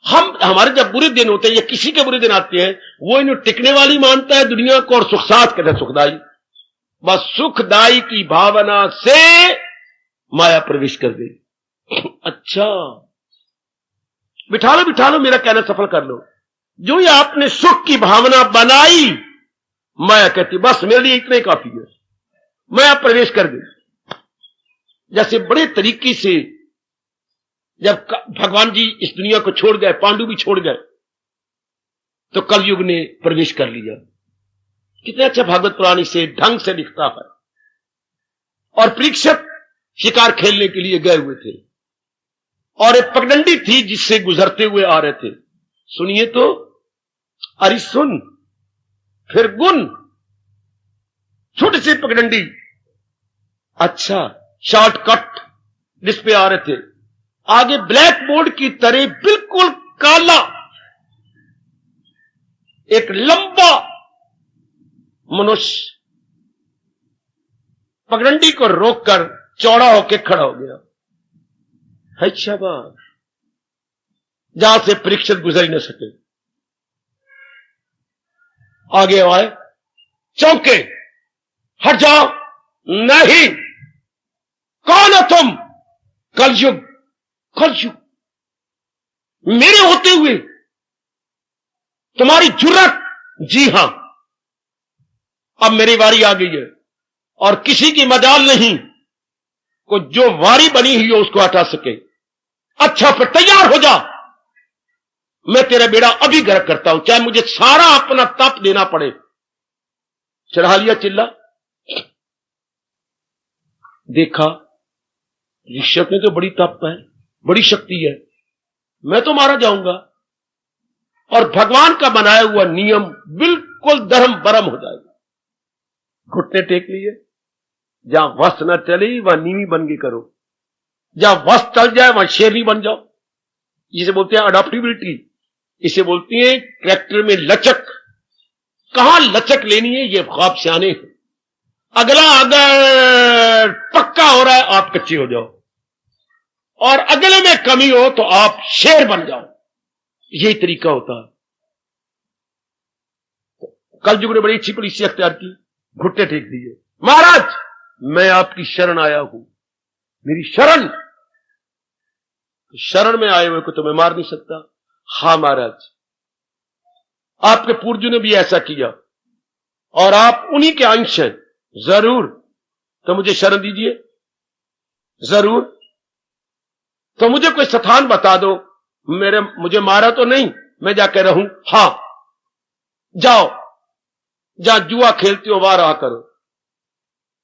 हमारे जब बुरे दिन होते हैं या किसी के बुरे दिन आते हैं, वो इन्हें टिकने वाली मानता है दुनिया को, और सुख साथ कहते हैं सुखदायी। बस सुखदायी की भावना से माया प्रवेश कर गई। अच्छा, बिठा लो, मेरा कहना सफल कर लो। जो ये आपने सुख की भावना बनाई, माया कहती बस मेरे लिए इतने काफी है, माया प्रवेश कर गई। जैसे बड़े तरीके से जब भगवान जी इस दुनिया को छोड़ गए, पांडु भी छोड़ गए, तो कलयुग ने प्रवेश कर लिया। कितने अच्छा भागवत पुराण से ढंग से लिखता है। और परीक्षित शिकार खेलने के लिए गए हुए थे, और एक पगडंडी थी जिससे गुजरते हुए आ रहे थे। सुनिए तो, अरे सुन, फिर गुन, छोटी सी पगडंडी, अच्छा शॉर्टकट जिस पे आ रहे थे। आगे ब्लैक बोर्ड की तरह बिल्कुल काला एक लंबा मनुष्य पगडंडी को रोककर चौड़ा होकर खड़ा हो गया। है शाबाश, जहां से परीक्षित गुजर ही न सके। आगे आए, चौंके, हट जाओ, नहीं, कौन हो तुम? कलयुग, कलयुग, मेरे होते हुए तुम्हारी जुर्रत? जी हां, अब मेरी वारी आ गई है, और किसी की मजाल नहीं को जो वारी बनी हुई हो उसको हटा सके। अच्छा, फिर तैयार हो जा, मैं तेरा बेड़ा अभी गर्क करता हूं, चाहे मुझे सारा अपना तप देना पड़े। चढ़ा लिया चिल्ला। देखा ऋषभ ने तो बड़ी तप है, बड़ी शक्ति है, मैं तो मारा जाऊंगा। और भगवान का बनाया हुआ नियम बिल्कुल धर्म बरम हो जाएगा। घुटने टेक लिए, जहां वस्त न चली वहां नीवी बन के करो, जहां वस्त चल जाए वहां शेरनी बन जाओ। जिसे बोलते हैं अडॉप्टिबिलिटी, इसे बोलती है कैरेक्टर में लचक। कहां लचक लेनी है, ये ख्वाब सियाने हैं। अगला अगर पक्का हो रहा है आप कच्चे हो जाओ, और अगले में कमी हो तो आप शेर बन जाओ। यही तरीका होता है। कल युग ने बड़ी अच्छी पॉलिसी अख्तियार की, घुटने टेक दिए, महाराज मैं आपकी शरण आया हूं, मेरी शरण। शरण में आए हुए को तो मैं मार नहीं सकता। हां महाराज, आपके पूर्वजों ने भी ऐसा किया और आप उन्हीं के अंश हैं। जरूर, तो मुझे शरण दीजिए। जरूर, तो मुझे कोई स्थान बता दो, मुझे मारा तो नहीं, मैं जाकर रहूं। हां, जाओ, जहां जुआ खेलते हो वहां रहा करो,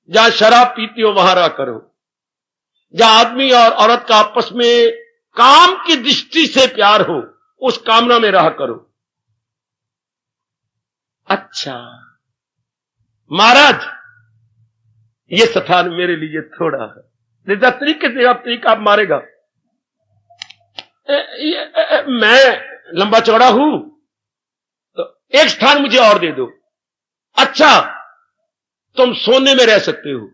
जहां शराब पीते हो वहां रहा करो, जहां आदमी और औरत का आपस में काम की दृष्टि से प्यार हो, उस कामना में रहा करो। अच्छा महाराज, ये स्थान मेरे लिए थोड़ा है, जैसा तरीके से आप तरीका आप मारेगा। मैं लंबा चौड़ा हूं तो एक स्थान मुझे और दे दो। अच्छा, तुम सोने में रह सकते हो,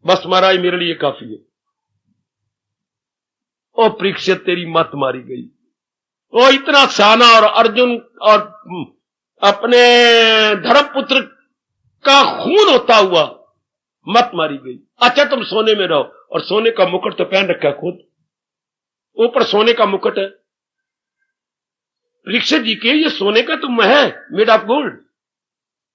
बस महाराज मेरे लिए काफी है। ओ परीक्षित, तेरी मत मारी गई। वो इतना साना और अर्जुन और अपने धर्मपुत्र का खून होता हुआ मत मारी गई। अच्छा, तुम सोने में रहो, और सोने का मुकुट तो पहन रखा खुद, ऊपर सोने का मुकुट है। परीक्षित जी के ये सोने का तुम है, मेड ऑफ गोल्ड।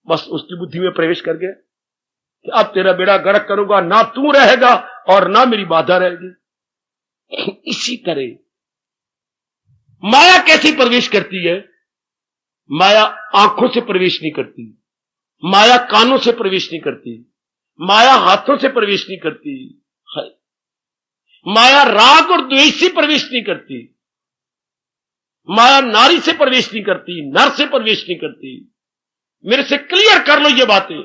बस उसकी बुद्धि में प्रवेश कर गया कि अब तेरा बेड़ा गर्क करूंगा, ना तू रहेगा और ना मेरी बाधा रहेगी। इसी तरह माया कैसे प्रवेश करती है? माया आंखों से प्रवेश नहीं करती, माया कानों से प्रवेश नहीं करती, माया हाथों से प्रवेश नहीं करती, माया राग और द्वेष से प्रवेश नहीं करती, माया नारी से प्रवेश नहीं करती, नर से प्रवेश नहीं करती। मेरे से क्लियर कर लो ये बातें।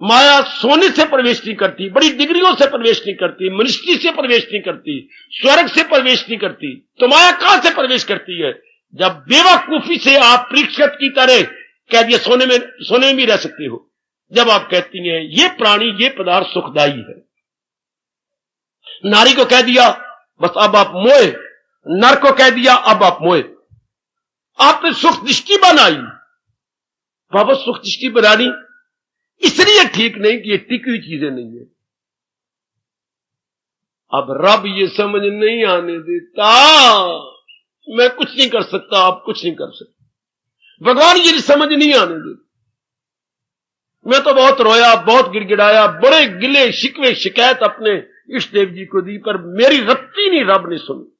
माया सोने से प्रवेश नहीं करती, बड़ी डिग्रियों से प्रवेश नहीं करती, मिनिस्ट्री से प्रवेश नहीं करती, स्वर्ग से प्रवेश नहीं करती। तो माया कहां से प्रवेश करती है? जब बेवकूफी से आप परीक्षित की तरह कह दिया सोने में भी रह सकते हो। जब आप कहती हैं ये प्राणी, ये पदार्थ सुखदायी है, नारी को कह दिया बस अब आप मोए, नर को कह दिया अब आप मोए। आपने सुख दृष्टि बनाई। बाबा, सुख दृष्टि बनानी इसलिए ठीक नहीं कि ये टिकी हुई चीजें नहीं है। अब रब ये समझ नहीं आने देता, मैं कुछ नहीं कर सकता, आप कुछ नहीं कर सकते। भगवान ये समझ नहीं आने देता। मैं तो बहुत रोया, बहुत गिड़गिड़ाया, बड़े गिले शिकवे शिकायत अपने इष्ट देव जी को दी, पर मेरी रत्ती नहीं रब ने सुनी।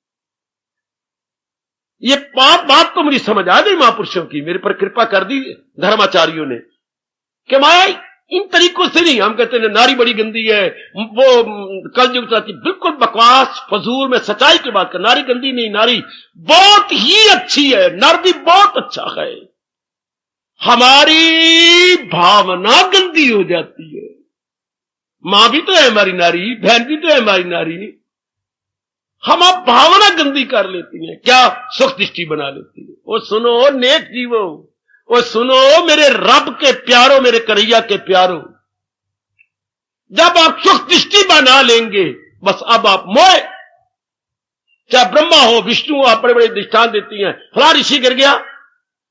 ये बात तो मुझे समझ आ गई महापुरुषों की, मेरे पर कृपा कर दी धर्माचार्यों ने कि माया इन तरीकों से नहीं। हम कहते हैं नारी बड़ी गंदी है, वो कल युग साथी, बिल्कुल बकवास फजूल में सच्चाई की बात कर। नारी गंदी नहीं, नारी बहुत ही अच्छी है, नर भी बहुत अच्छा है। हमारी भावना गंदी हो जाती है। मां भी तो है हमारी नारी, बहन भी तो है हमारी नारी, हम आप भावना गंदी कर लेती हैं। क्या? सुख दृष्टि बना लेती है। वो सुनो नेक जीवो, वो सुनो मेरे रब के प्यारो, मेरे कन्हैया के प्यारो, जब आप सुख दृष्टि बना लेंगे बस अब आप मोए। चाहे ब्रह्मा हो, विष्णु हो, आप बड़े बड़े दृष्टांत देती हैं, फला ऋषि गिर गया,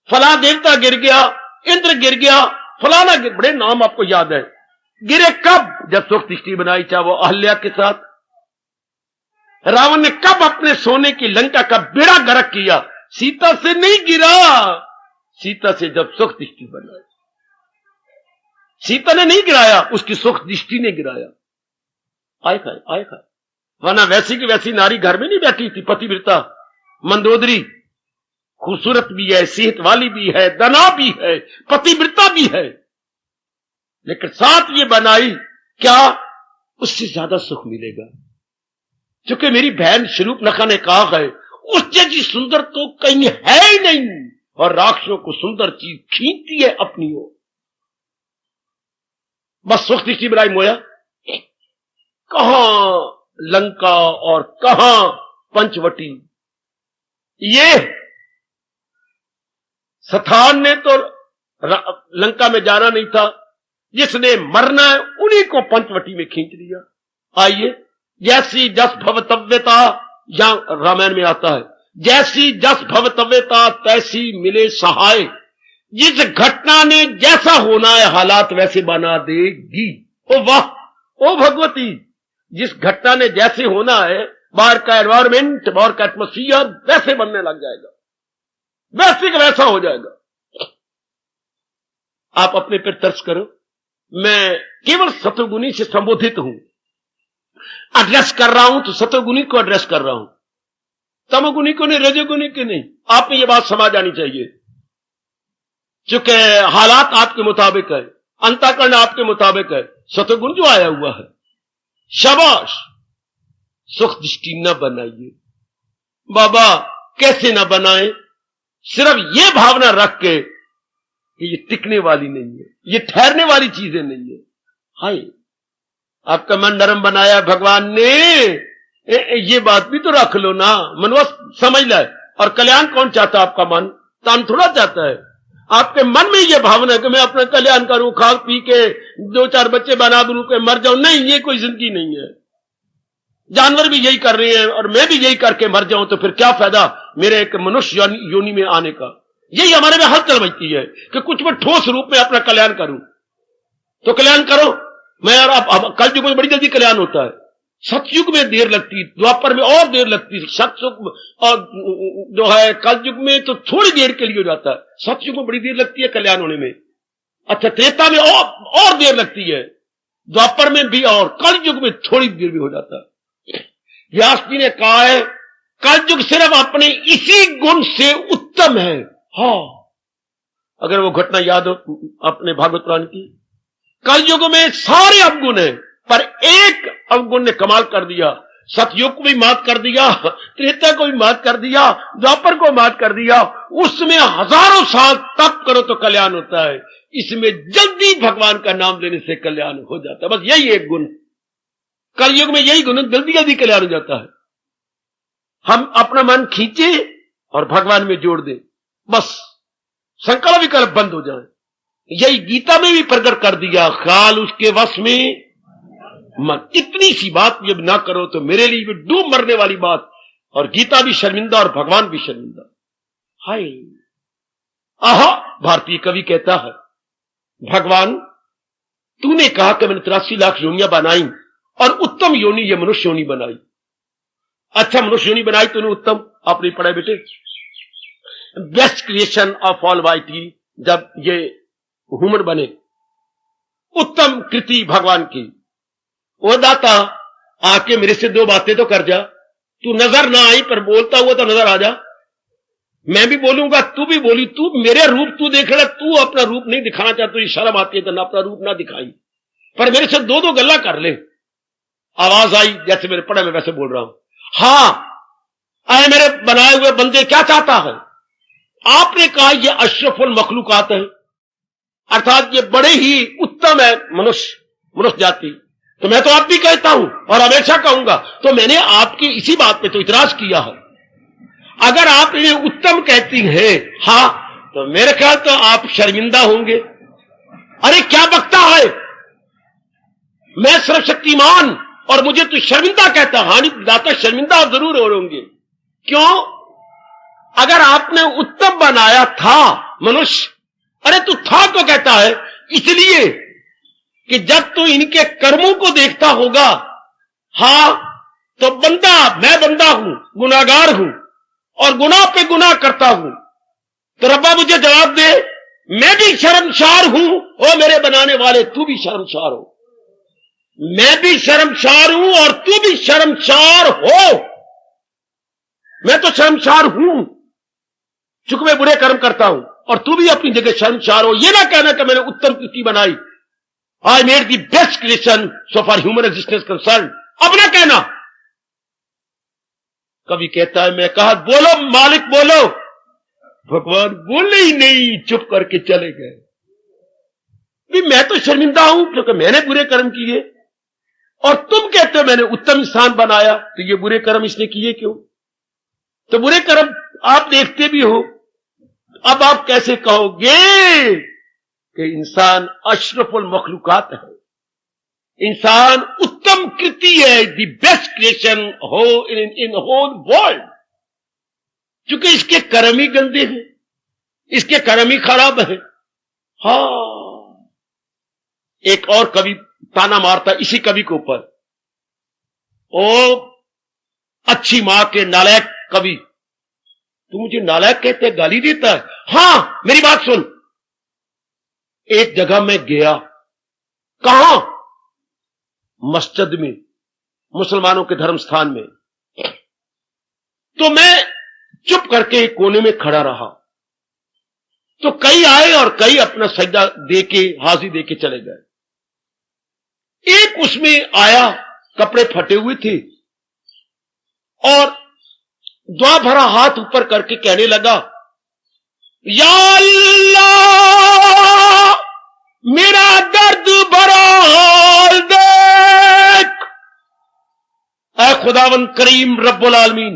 फला देवता गिर गया, इंद्र गिर गया, फलाना गिर, बड़े नाम आपको याद है। गिरे कब? जब सुख दृष्टि बनाई। चाहे वो अहल्या के साथ, रावण ने कब अपने सोने की लंका का बेड़ा गर्क किया? सीता से नहीं गिरा, सीता से जब सुख दृष्टि बनाई। सीता ने नहीं गिराया, उसकी सुख दृष्टि ने गिराया। आए खाए, वरना वैसी की वैसी नारी घर में नहीं बैठी थी, पतिव्रता। मंदोदरी खूबसूरत भी है, सेहत वाली भी है, दना भी है, पतिव्रता भी है, लेकिन साथ ये बनाई क्या, उससे ज्यादा सुख मिलेगा। क्योंकि मेरी बहन शरूपनखा ने कहा है उस जैसी सुंदर तो कहीं है ही नहीं, और राक्षसों को सुंदर चीज खींचती है अपनी ओर। बस सुख दृष्टि बनाई मोया, कहां लंका और कहां पंचवटी। ये सथान ने तो लंका में जाना नहीं था, जिसने मरना है उन्हीं को पंचवटी में खींच लिया। आइए, जैसी जस भवतव्यता, यहां रामायण में आता है, जैसी जस भवतव्यता तैसी मिले सहाय। जिस घटना ने जैसा होना है हालात वैसे बना देगी। ओ वाह, ओ भगवती, जिस घटना ने जैसे होना है, बाहर का एनवायरमेंट, बाहर का एटमोस्फियर वैसे बनने लग जाएगा, वैसे का वैसा हो जाएगा। आप अपने पर तरस करो। मैं केवल सतोगुणी से संबोधित हूं, एड्रेस कर रहा हूं तो सतोगुणी को एड्रेस कर रहा हूं, तमोगुणी को नहीं, रजोगुणी को नहीं। आप में यह बात समझ आनी चाहिए, चूंकि हालात आपके मुताबिक है, अंतःकरण आपके मुताबिक है, सतोगुण जो आया हुआ है। शाबाश, सुख दृष्टि न बनाइए बाबा, कैसे न बनाए, सिर्फ ये भावना रख के कि ये टिकने वाली नहीं है, ये ठहरने वाली चीजें नहीं है। हाय, आपका मन नरम बनाया भगवान ने, ये बात भी तो रख लो ना, मनवस समझ लाए। और कल्याण कौन चाहता? आपका मन, तान थोड़ा चाहता है। आपके मन में ये भावना है कि मैं अपना कल्याण करूं, खा पी के 2-4 बच्चे बना दूं के मर जाऊं। नहीं, ये कोई जिंदगी नहीं है। जानवर भी यही कर रहे हैं और मैं भी यही करके मर जाऊं तो फिर क्या फायदा मेरे एक मनुष्य योनि में आने का। यही हमारे में हलचल मचती है कि कुछ मैं ठोस रूप में अपना कल्याण करूं। तो कल्याण करो। मैं और कल युग में बड़ी जल्दी कल्याण होता है, सतयुग में देर लगती, द्वापर में और देर लगती, सतयुग और जो है कल युग में तो थोड़ी देर के लिए हो जाता है, सतयुग में बड़ी देर लगती है कल्याण होने में। अच्छा, त्रेता में और देर लगती है, द्वापर में भी, और कल युग में थोड़ी देर भी हो जाता है। व्यास जी ने कहा है कल युग सिर्फ अपने इसी गुण से उत्तम है। हाँ, अगर वो घटना याद हो अपने भागवत पुराण की, कल युग में सारे अवगुण है पर एक अवगुण ने कमाल कर दिया, सतयुग को भी मात कर दिया, त्रेता को भी मात कर दिया, द्वापर को मात कर दिया। उसमें हजारों साल तप करो तो कल्याण होता है, इसमें जल्दी भगवान का नाम लेने से कल्याण हो जाता है। बस यही एक गुण, कलयुग में यही गुण, जल्दी जल्दी कल्याण हो जाता है। हम अपना मन खींचे और भगवान में जोड़ दें, बस संकल्प विकल्प बंद हो जाए। यही गीता में भी प्रकट कर दिया, ख्याल उसके वश में मन। इतनी सी बात जब ना करो तो मेरे लिए भी डूब मरने वाली बात, और गीता भी शर्मिंदा और भगवान भी शर्मिंदा। हाय, आहा, भारतीय कवि कहता है, भगवान तूने कहा कि मैंने 83 लाख योनियां बनाई और उत्तम योनि ये मनुष्य योनि बनाई। अच्छा, मनुष्य योनि बनाई तूने उत्तम, आपने पढ़ा बेटे, बेस्ट क्रिएशन ऑफ ऑल वाइटी, जब ये ह्यूमन बने, उत्तम कृति भगवान की। ओ दाता, आके मेरे से 2 बातें तो कर जा, तू नजर ना आई पर बोलता हुआ तो नजर आ जा। मैं भी बोलूंगा, तू भी बोली, तू मेरे रूप तू देख रहा, तू अपना रूप नहीं दिखाना चाहता, तुझे शर्म आती है तो ना अपना रूप ना दिखाई, पर मेरे से 2 गल्ला कर ले। आवाज आई, जैसे मेरे पढ़े में वैसे बोल रहा हूं, हाँ आए मेरे बनाए हुए बंदे, क्या चाहता है? आपने कहा ये अशरफुल मखलूकात है, अर्थात ये बड़े ही उत्तम है मनुष्य जाति। तो मैं तो आप भी कहता हूं और हमेशा कहूंगा, तो मैंने आपकी इसी बात पे तो इतराज किया है। अगर आप इन्हें उत्तम कहती हैं, हाँ, तो मेरे ख्याल तो आप शर्मिंदा होंगे। अरे क्या बकता है, मैं सर्वशक्तिमान और मुझे तो शर्मिंदा कहता। हानि दाता, शर्मिंदा आप जरूर हो होंगे। क्यों? अगर आपने उत्तम बनाया था मनुष्य, अरे तू था तो कहता है इसलिए कि जब तू इनके कर्मों को देखता होगा, हाँ, तो बंदा, मैं बंदा हूं, गुनाहगार हूं और गुनाह पे गुनाह करता हूं, तो रब्बा मुझे जवाब दे, मैं भी शर्मसार हूं, ओ मेरे बनाने वाले तू भी शर्मसार हो, मैं भी शर्मसार हूं और तू भी शर्मसार हो। मैं तो शर्मसार हूं, चूंकि मैं बुरे कर्म करता हूं, और तू भी अपनी जगह शर्मसार हो। ये ना कहना कि मैंने उत्तम कृति बनाई, I made the best creation so for human existence concern. अब ना कहना। कभी कहता है, मैं कहा बोलो मालिक बोलो, भगवान बोले ही नहीं, चुप करके चले गए। भी मैं तो शर्मिंदा हूं क्योंकि मैंने बुरे कर्म किए, और तुम कहते हो मैंने उत्तम इंसान बनाया, तो ये बुरे कर्म इसने किए क्यों? तो बुरे कर्म आप देखते भी हो। अब आप कैसे कहोगे कि इंसान अशरफुल मखलूकात है, इंसान उत्तम कृति है, द बेस्ट क्रिएशन हो इन होल वर्ल्ड, क्योंकि इसके कर्म ही गंदे हैं, इसके कर्म ही खराब है। हाँ, एक और कवि ताना मारता इसी कवि के ऊपर, ओ अच्छी मां के नालायक कवि, तू मुझे नालायक कहते, गाली देता है। हां, मेरी बात सुन। एक जगह मैं गया, कहां? मस्जिद में, मुसलमानों के धर्म स्थान में। तो मैं चुप करके एक कोने में खड़ा रहा, तो कई आए और कई अपना सजदा देके, हाजिरी देके चले गए। एक उसमें आया, कपड़े फटे हुए थे, और दुआ भरा हाथ ऊपर करके कहने लगा, या अल्लाह मेरा दर्द भरा हाल देख, ऐ खुदावन करीम रब्बुल आलमीन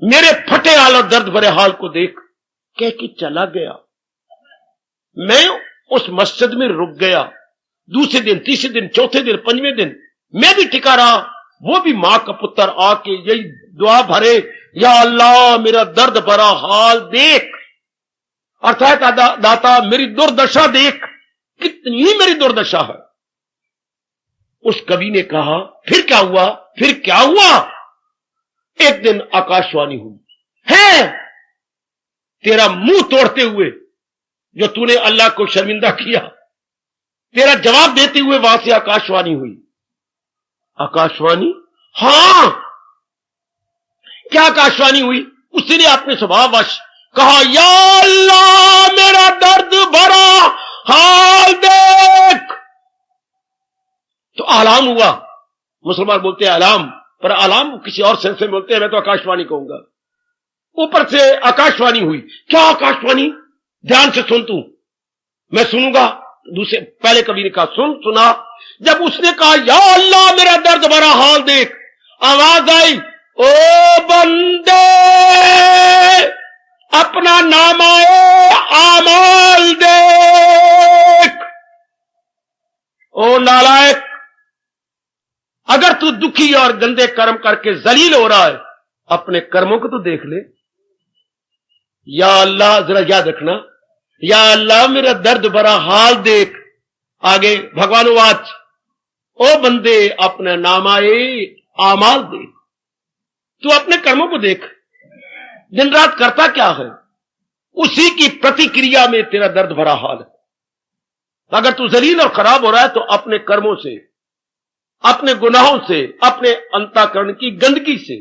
मेरे फटे हाल और दर्द भरे हाल को देख। कह के चला गया। मैं उस मस्जिद में रुक गया। दूसरे दिन, तीसरे दिन, चौथे दिन, पंजवें दिन मैं भी टिका रहा। वो भी मां का पुत्र आके यही दुआ भरे, या अल्लाह मेरा दर्द भरा हाल देख, अर्थात दाता मेरी दुर्दशा देख, कितनी मेरी दुर्दशा है। उस कवि ने कहा, फिर क्या हुआ? फिर क्या हुआ? एक दिन आकाशवाणी हुई, है तेरा मुंह तोड़ते हुए, जो तूने अल्लाह को शर्मिंदा किया, तेरा जवाब देते हुए वहां से आकाशवाणी हुई। आकाशवाणी? हां, क्या आकाशवाणी हुई? उसने अपने स्वभाववश कहा, या अल्लाह मेरा दर्द भरा हाल देख। तो आलाम हुआ। मुसलमान बोलते हैं आलाम, पर आलाम किसी और सेंस में बोलते हैं, मैं तो आकाशवाणी कहूंगा। ऊपर से आकाशवाणी हुई। क्या आकाशवाणी? ध्यान से सुन तू, मैं सुनूंगा। दूसरे पहले कभी ने कहा, सुना। जब उसने कहा, या अल्लाह मेरा दर्द भरा हाल देख, आवाज आई, ओ बंदे अपना नामाए आमाल देख। ओ नालायक, अगर तू दुखी और गंदे कर्म करके जलील हो रहा है, अपने कर्मों को तो देख ले। या अल्लाह, जरा याद रखना, या अल्लाह मेरा दर्द भरा हाल देख। आगे भगवानुवाच, ओ बंदे अपना नामाए आमाल देख। तू अपने कर्मों को देख, दिन रात करता क्या है, उसी की प्रतिक्रिया में तेरा दर्द भरा हाल है। अगर तू जलील और खराब हो रहा है तो अपने कर्मों से, अपने गुनाहों से, अपने अंतःकरण की गंदगी से।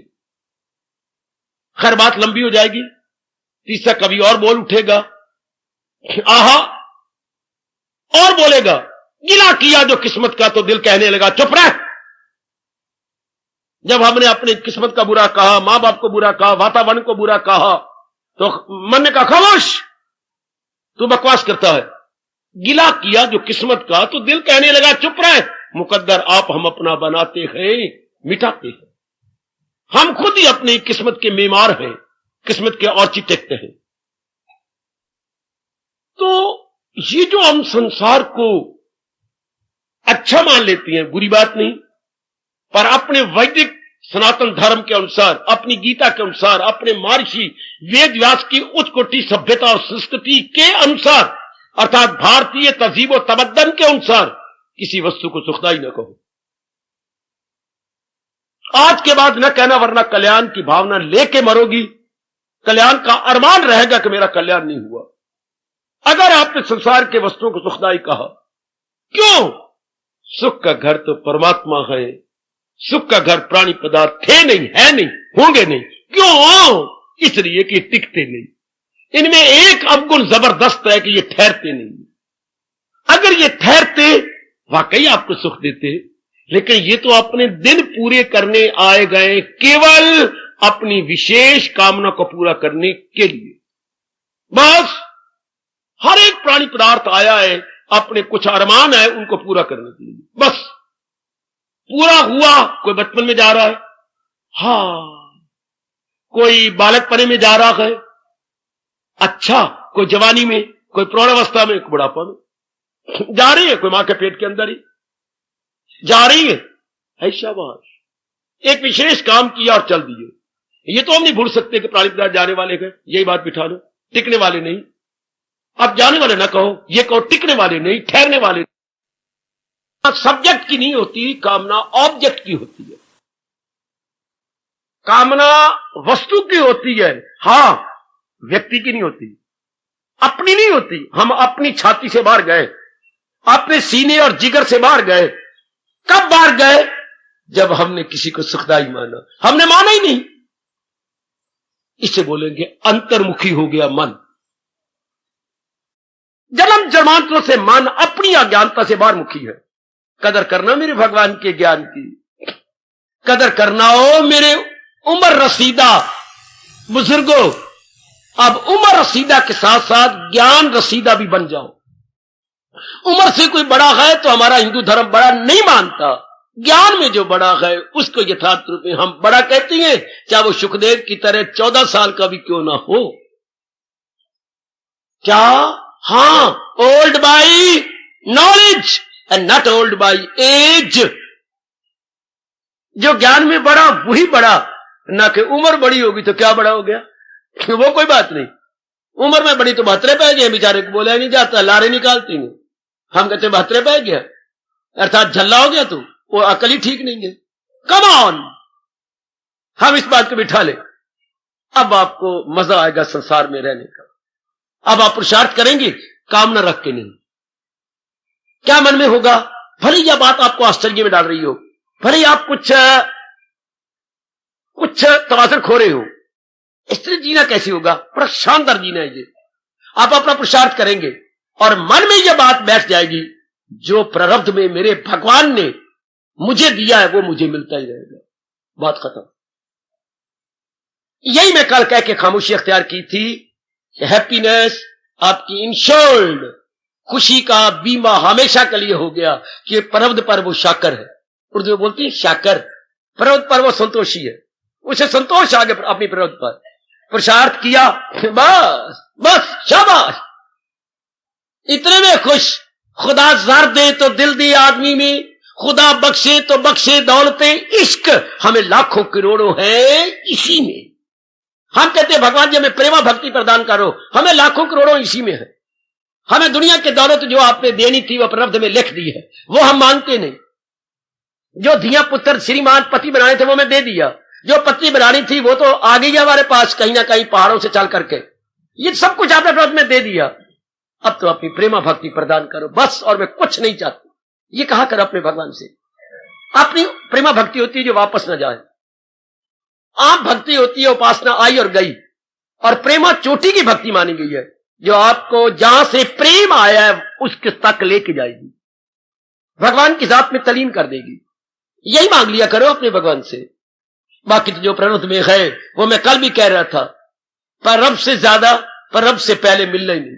खैर, बात लंबी हो जाएगी। तीसरा कभी और बोल उठेगा, आहा, और बोलेगा, गिला किया जो किस्मत का तो दिल कहने लगा चुप रह। जब हमने अपनी किस्मत का बुरा कहा, मां बाप को बुरा कहा, वातावरण को बुरा कहा, तो मन ने कहा खामोश, तू बकवास करता है। गिला किया जो किस्मत का तो दिल कहने लगा चुप रह। मुकद्दर आप हम अपना बनाते हैं, मिटाते हैं। हम खुद ही अपनी किस्मत के मेमार हैं, किस्मत के आर्किटेक्ट हैं। तो ये जो हम संसार को अच्छा मान लेती हैं, बुरी बात नहीं, पर अपने वैदिक सनातन धर्म के अनुसार, अपनी गीता के अनुसार, अपने महर्षि वेद व्यास की उच्च कोटि सभ्यता और संस्कृति के अनुसार, अर्थात भारतीय तहजीब और तमद्दन के अनुसार, किसी वस्तु को सुखदाई न कहो। आज के बाद न कहना, वरना कल्याण की भावना लेके मरोगी, कल्याण का अरमान रहेगा कि मेरा कल्याण नहीं हुआ। अगर आपने संसार के वस्तुओं को सुखदाई कहा, क्यों? सुख का घर तो परमात्मा है, सुख का घर प्राणी पदार्थ थे नहीं, है नहीं, होंगे नहीं, क्यों? इसलिए कि टिकते नहीं। इनमें एक अवगुण जबरदस्त है कि ये ठहरते नहीं। अगर ये ठहरते वाकई आपको सुख देते, लेकिन ये तो अपने दिन पूरे करने आए गए, केवल अपनी विशेष कामना को पूरा करने के लिए। बस हर एक प्राणी पदार्थ आया है अपने कुछ अरमान है उनको पूरा करने के लिए। बस पूरा हुआ, कोई बचपन में जा रहा है, हाँ, कोई बालकपने में जा रहा है, अच्छा, कोई जवानी में, कोई प्रौढ़ावस्था में, कोई बुढ़ापा में जा रही है, कोई मां के पेट के अंदर ही जा रही है। शाबाश, एक विशेष काम किया और चल दिए। ये तो हम नहीं भूल सकते कि प्राणी पदार्थ जाने वाले हैं, यही बात बिठा लो, टिकने वाले नहीं। अब जाने वाले ना कहो, ये कहो टिकने वाले नहीं, ठहरने वाले नहीं। सब्जेक्ट की नहीं होती कामना, ऑब्जेक्ट की होती है। कामना वस्तु की होती है, हां, व्यक्ति की नहीं होती, अपनी नहीं होती। हम अपनी छाती से बाहर गए, अपने सीने और जिगर से बाहर गए। कब बाहर गए? जब हमने किसी को सुखदाई माना। हमने माना ही नहीं, इसे बोलेंगे अंतर्मुखी हो गया मन। जन्म जन्मांतरों से मन अपनी अज्ञानता से बाहर मुखी है। कदर करना मेरे भगवान के ज्ञान की, कदर करना हो मेरे उम्र रसीदा बुजुर्गों। अब उम्र रसीदा के साथ साथ ज्ञान रसीदा भी बन जाओ। उम्र से कोई बड़ा है तो हमारा हिंदू धर्म बड़ा नहीं मानता। ज्ञान में जो बड़ा है उसको यथार्थ रूप में हम बड़ा कहते हैं, चाहे वो सुखदेव की तरह 14 साल का भी क्यों ना हो। क्या? हां, old by knowledge and not old by age. जो ज्ञान में बड़ा वही बड़ा, ना कि उम्र बड़ी होगी तो क्या बड़ा हो गया, वो कोई बात नहीं। उम्र में बड़ी तो बहतरे पै गए, बेचारे को बोला नहीं जाता, लारे निकालती नहीं। हम कहते बहतरे पै गया अर्थात झल्ला हो गया, तो वो अकल ही ठीक नहीं है। कम ऑन, हम इस बात को बिठा ले। अब आपको मजा आएगा संसार में रहने का। अब आप पुरुषार्थ करेंगे कामना रख के नहीं। क्या मन में होगा? भले यह बात आपको आश्चर्य में डाल रही हो, भले ही आप कुछ तवाज़ुन खो रहे हो, इस तरह जीना कैसे होगा? बड़ा शानदार जीना है ये। आप अपना पुरुषार्थ करेंगे और मन में यह बात बैठ जाएगी, जो प्रारब्ध में मेरे भगवान ने मुझे दिया है वो मुझे मिलता ही रहेगा। बात खत्म। यही मैं कल कह के खामोशी अख्तियार की थी। हैप्पीनेस आपकी इंश्योर्ड, खुशी का बीमा हमेशा के लिए हो गया कि प्रारब्ध पर वो शाकर है। उर्दू में बोलती है शाकर, प्रारब्ध पर वो संतोषी है, उसे संतोष आ गया अपनी प्रारब्ध पर। पुरुषार्थ किया, बस बस शाबाश, इतने में खुश। खुदा ज़र दे तो दिल दे आदमी में, खुदा बख्शे तो बख्शे दौलते इश्क, हमें लाखों करोड़ों है इसी में। हम कहते हैं भगवान जी हमें प्रेमा भक्ति प्रदान करो, हमें लाखों करोड़ों इसी में है। हमें दुनिया की दौलत जो आपने देनी थी वो प्रारब्ध में लिख दी है, वो हम मांगते नहीं। जो धिया पुत्र श्रीमान पति बनाने थे वो मैं दे दिया, जो पत्नी बनानी थी वो तो आ गई हमारे पास कहीं ना कहीं पहाड़ों से चल करके। ये सब कुछ आपने प्रारब्ध में दे दिया, अब तो अपनी प्रेमा भक्ति प्रदान करो बस, और मैं कुछ नहीं चाहती। ये कहा कर अपने भगवान से। अपनी प्रेमा भक्ति होती है जो वापस न जाए, आम भक्ति होती है उपासना आई और गई, और प्रेमा चोटी की भक्ति मानी गई है जो आपको जहां से प्रेम आया है उसके तक लेके जाएगी, भगवान की जात में तलीन कर देगी। यही मांग लिया करो अपने भगवान से। बाकी तो जो प्रारब्ध में है वो मैं कल भी कह रहा था, पर रब से ज्यादा, पर रब से पहले मिलना ही नहीं।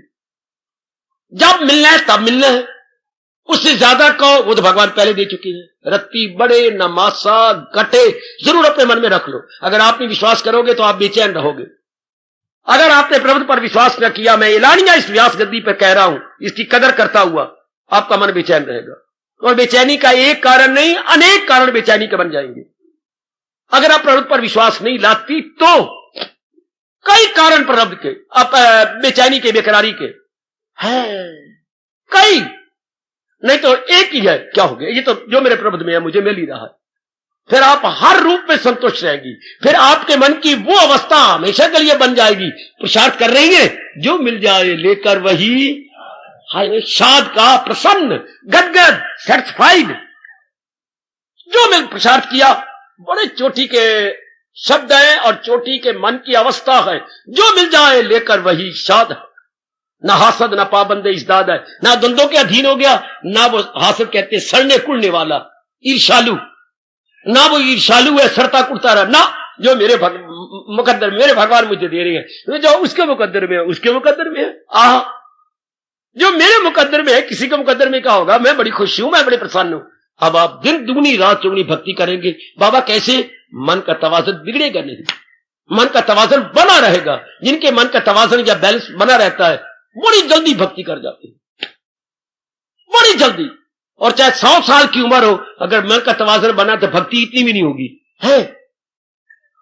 जब मिलना है तब मिलना है, उससे ज्यादा कहो वो तो भगवान पहले दे चुकी है। रत्ती बड़े न मासा गटे, जरूर अपने मन में रख लो। अगर आप नहीं विश्वास करोगे तो आप बेचैन रहोगे। अगर आपने प्रारब्ध पर विश्वास न किया, मैं एलानिया इस व्यास गद्दी पर कह रहा हूं, इसकी कदर करता हुआ, आपका मन बेचैन रहेगा। और बेचैनी का एक कारण नहीं, अनेक कारण बेचैनी के बन जाएंगे। अगर आप प्रारब्ध पर विश्वास नहीं लाती तो कई कारण प्रारब्ध के, बेचैनी के, बेकरारी के है कई, नहीं तो एक ही है। क्या हो गया? ये तो जो मेरे प्रारब्ध में है मुझे मिल ही रहा है। फिर आप हर रूप में संतुष्ट रहेंगी, फिर आपके मन की वो अवस्था हमेशा के लिए बन जाएगी। पुरुषार्थ कर रही है, जो मिल जाए लेकर वही हाय शाद का, प्रसन्न, गदगद, सेटिस्फाइड। जो मिल पुरुषार्थ किया, बड़े चोटी के शब्द है और चोटी के मन की अवस्था है। जो मिल जाए लेकर वही शाद है। ना हासद ना पाबंदे इज़्दाद है, ना द्वंद्वों के अधीन हो गया, ना वो हासद कहते सड़ने कुड़ने वाला ईर्षालु, ना वो ईर्षालु है सड़ता कुड़ता रहा, ना जो मेरे मुकद्दर मेरे भगवान मुझे दे रहे हैं, जो उसके मुकद्दर में है उसके मुकद्दर में है। आह, जो मेरे मुकद्दर में है किसी के मुकद्दर में क्या होगा। मैं बड़ी खुश हूं, मैं बड़ी प्रसन्न हूं। अब आप दिन दुगनी रात चौगुनी भक्ति करेंगे। बाबा कैसे? मन का तवाज़ुन बिगड़ेगा नहीं, मन का तवाज़ुन बना रहेगा। जिनके मन का तवाज़ुन या बैलेंस बना रहता है बड़ी जल्दी भक्ति कर जाते हैं, बड़ी जल्दी। और चाहे 100 साल की उम्र हो, अगर मन का तवाज़ुन बना तो भक्ति इतनी भी नहीं होगी है।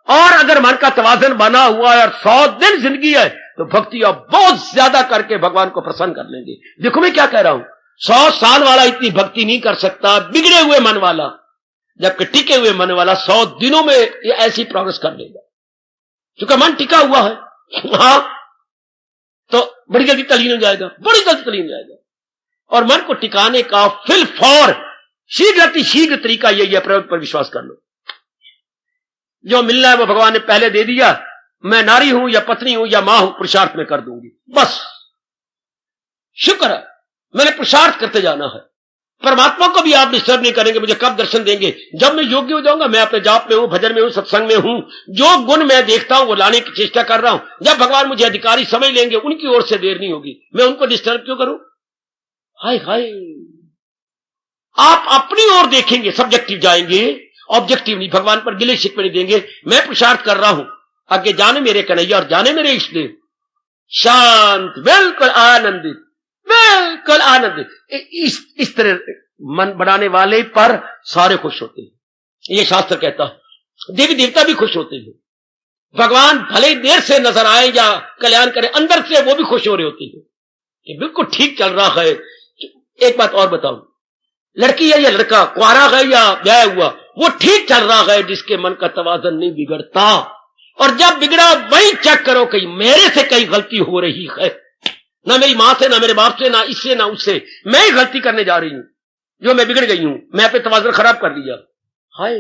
और अगर मन का तवाज़ुन बना हुआ है और 100 दिन जिंदगी है तो भक्ति आप बहुत ज्यादा करके भगवान को प्रसन्न कर लेंगे। देखो मैं क्या कह रहा हूं, 100 साल वाला इतनी भक्ति नहीं कर सकता, बिगड़े हुए मन वाला, जबकि टिके हुए मन वाला 100 दिनों में ये ऐसी प्रोग्रेस कर लेगा, क्योंकि मन टिका हुआ है। हाँ, तो बड़ी जल्दी तलीन हो जाएगा, बड़ी जल्दी तलीन हो जाएगा। और मन को टिकाने का फिल फॉर शीघ्र तरीका यही है, प्रयोग पर विश्वास कर लो। जो मिलना है वो भगवान ने पहले दे दिया। मैं नारी हूं या पत्नी हूं या मां हूं, पुरुषार्थ में कर दूंगी, बस शुक्र है। मैंने पुरुषार्थ करते जाना है। परमात्मा को भी आप डिस्टर्ब नहीं करेंगे। मुझे कब दर्शन देंगे? जब मैं योग्य हो जाऊंगा। मैं अपने जाप में हूं, भजन में हूं, सत्संग में हूं। जो गुण मैं देखता हूं वो लाने की चेष्टा कर रहा हूं। जब भगवान मुझे अधिकारी समझ लेंगे, उनकी ओर से देर नहीं होगी। मैं उनको डिस्टर्ब क्यों करूं? हाय हाय, आप अपनी ओर देखेंगे, सब्जेक्टिव जाएंगे, ऑब्जेक्टिव नहीं। भगवान पर गिले शिकवे नहीं देंगे। मैं पुरुषार्थ कर रहा हूं, आगे जाने मेरे कन्हैया और जाने मेरे इष्ट देव। शांत, बिल्कुल आनंदित, बिल्कुल आनंदित। इस तरह मन बढ़ाने वाले पर सारे खुश होते हैं। ये शास्त्र कहता है। देवी देवता भी खुश होते हैं। भगवान भले देर से नजर आए या कल्याण करे, अंदर से वो भी खुश हो रहे होते हैं कि बिल्कुल ठीक चल रहा है। एक बात और बताऊं, लड़की है या लड़का, कुंवारा है या ब्याह हुआ, वो ठीक चल रहा है जिसके मन का तवाज़ुन नहीं बिगड़ता। और जब बिगड़ा वही चेक करो कि मेरे से कहीं गलती हो रही है। ना मेरी मां से, ना मेरे बाप से, ना इससे, ना उससे। मैं ही गलती करने जा रही हूं, जो मैं बिगड़ गई हूं। मैं अपने तवाज़ुन खराब कर लिया। हाय,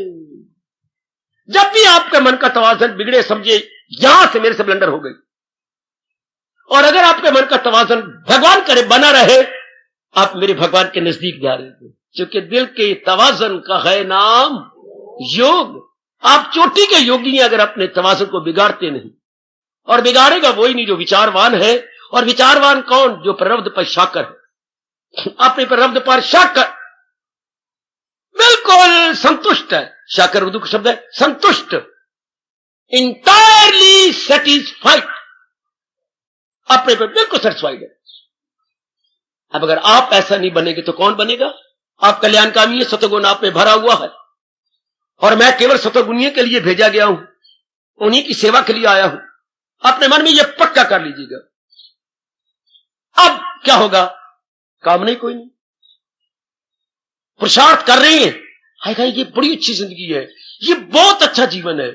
जब भी आपके मन का तवाज़ुन बिगड़े, समझे यहां से मेरे से ब्लंडर हो गई। और अगर आपके मन का तवाज़ुन भगवान करे बना रहे, आप मेरे भगवान के नजदीक जा रहे थे। क्योंकि दिल के तवाज़ुन का है नाम योग। आप चोटी के योगी हैं अगर अपने तवाज़ुन को बिगाड़ते नहीं। और बिगाड़ेगा वही नहीं जो विचारवान है। और विचारवान कौन? जो प्ररब्ध पर शाकर है, अपने प्ररब्ध पर शाकर, बिल्कुल संतुष्ट है। शाकर उर्दू का शब्द है संतुष्ट, इंटायरली सेटिस्फाइड, अपने पर बिल्कुल सेटिस्फाइड है। अब अगर आप ऐसा नहीं बनेंगे तो कौन बनेगा? आप कल्याणकामी है, सतगुण आप में भरा हुआ है। और मैं केवल सतगुणियों के लिए भेजा गया हूं, उन्हीं की सेवा के लिए आया हूं। अपने मन में यह पक्का कर लीजिएगा। अब क्या होगा? काम नहीं, कोई नहीं। पुरुषार्थ कर रही हैं, हाय हाय ये बड़ी अच्छी जिंदगी है, ये बहुत अच्छा जीवन है।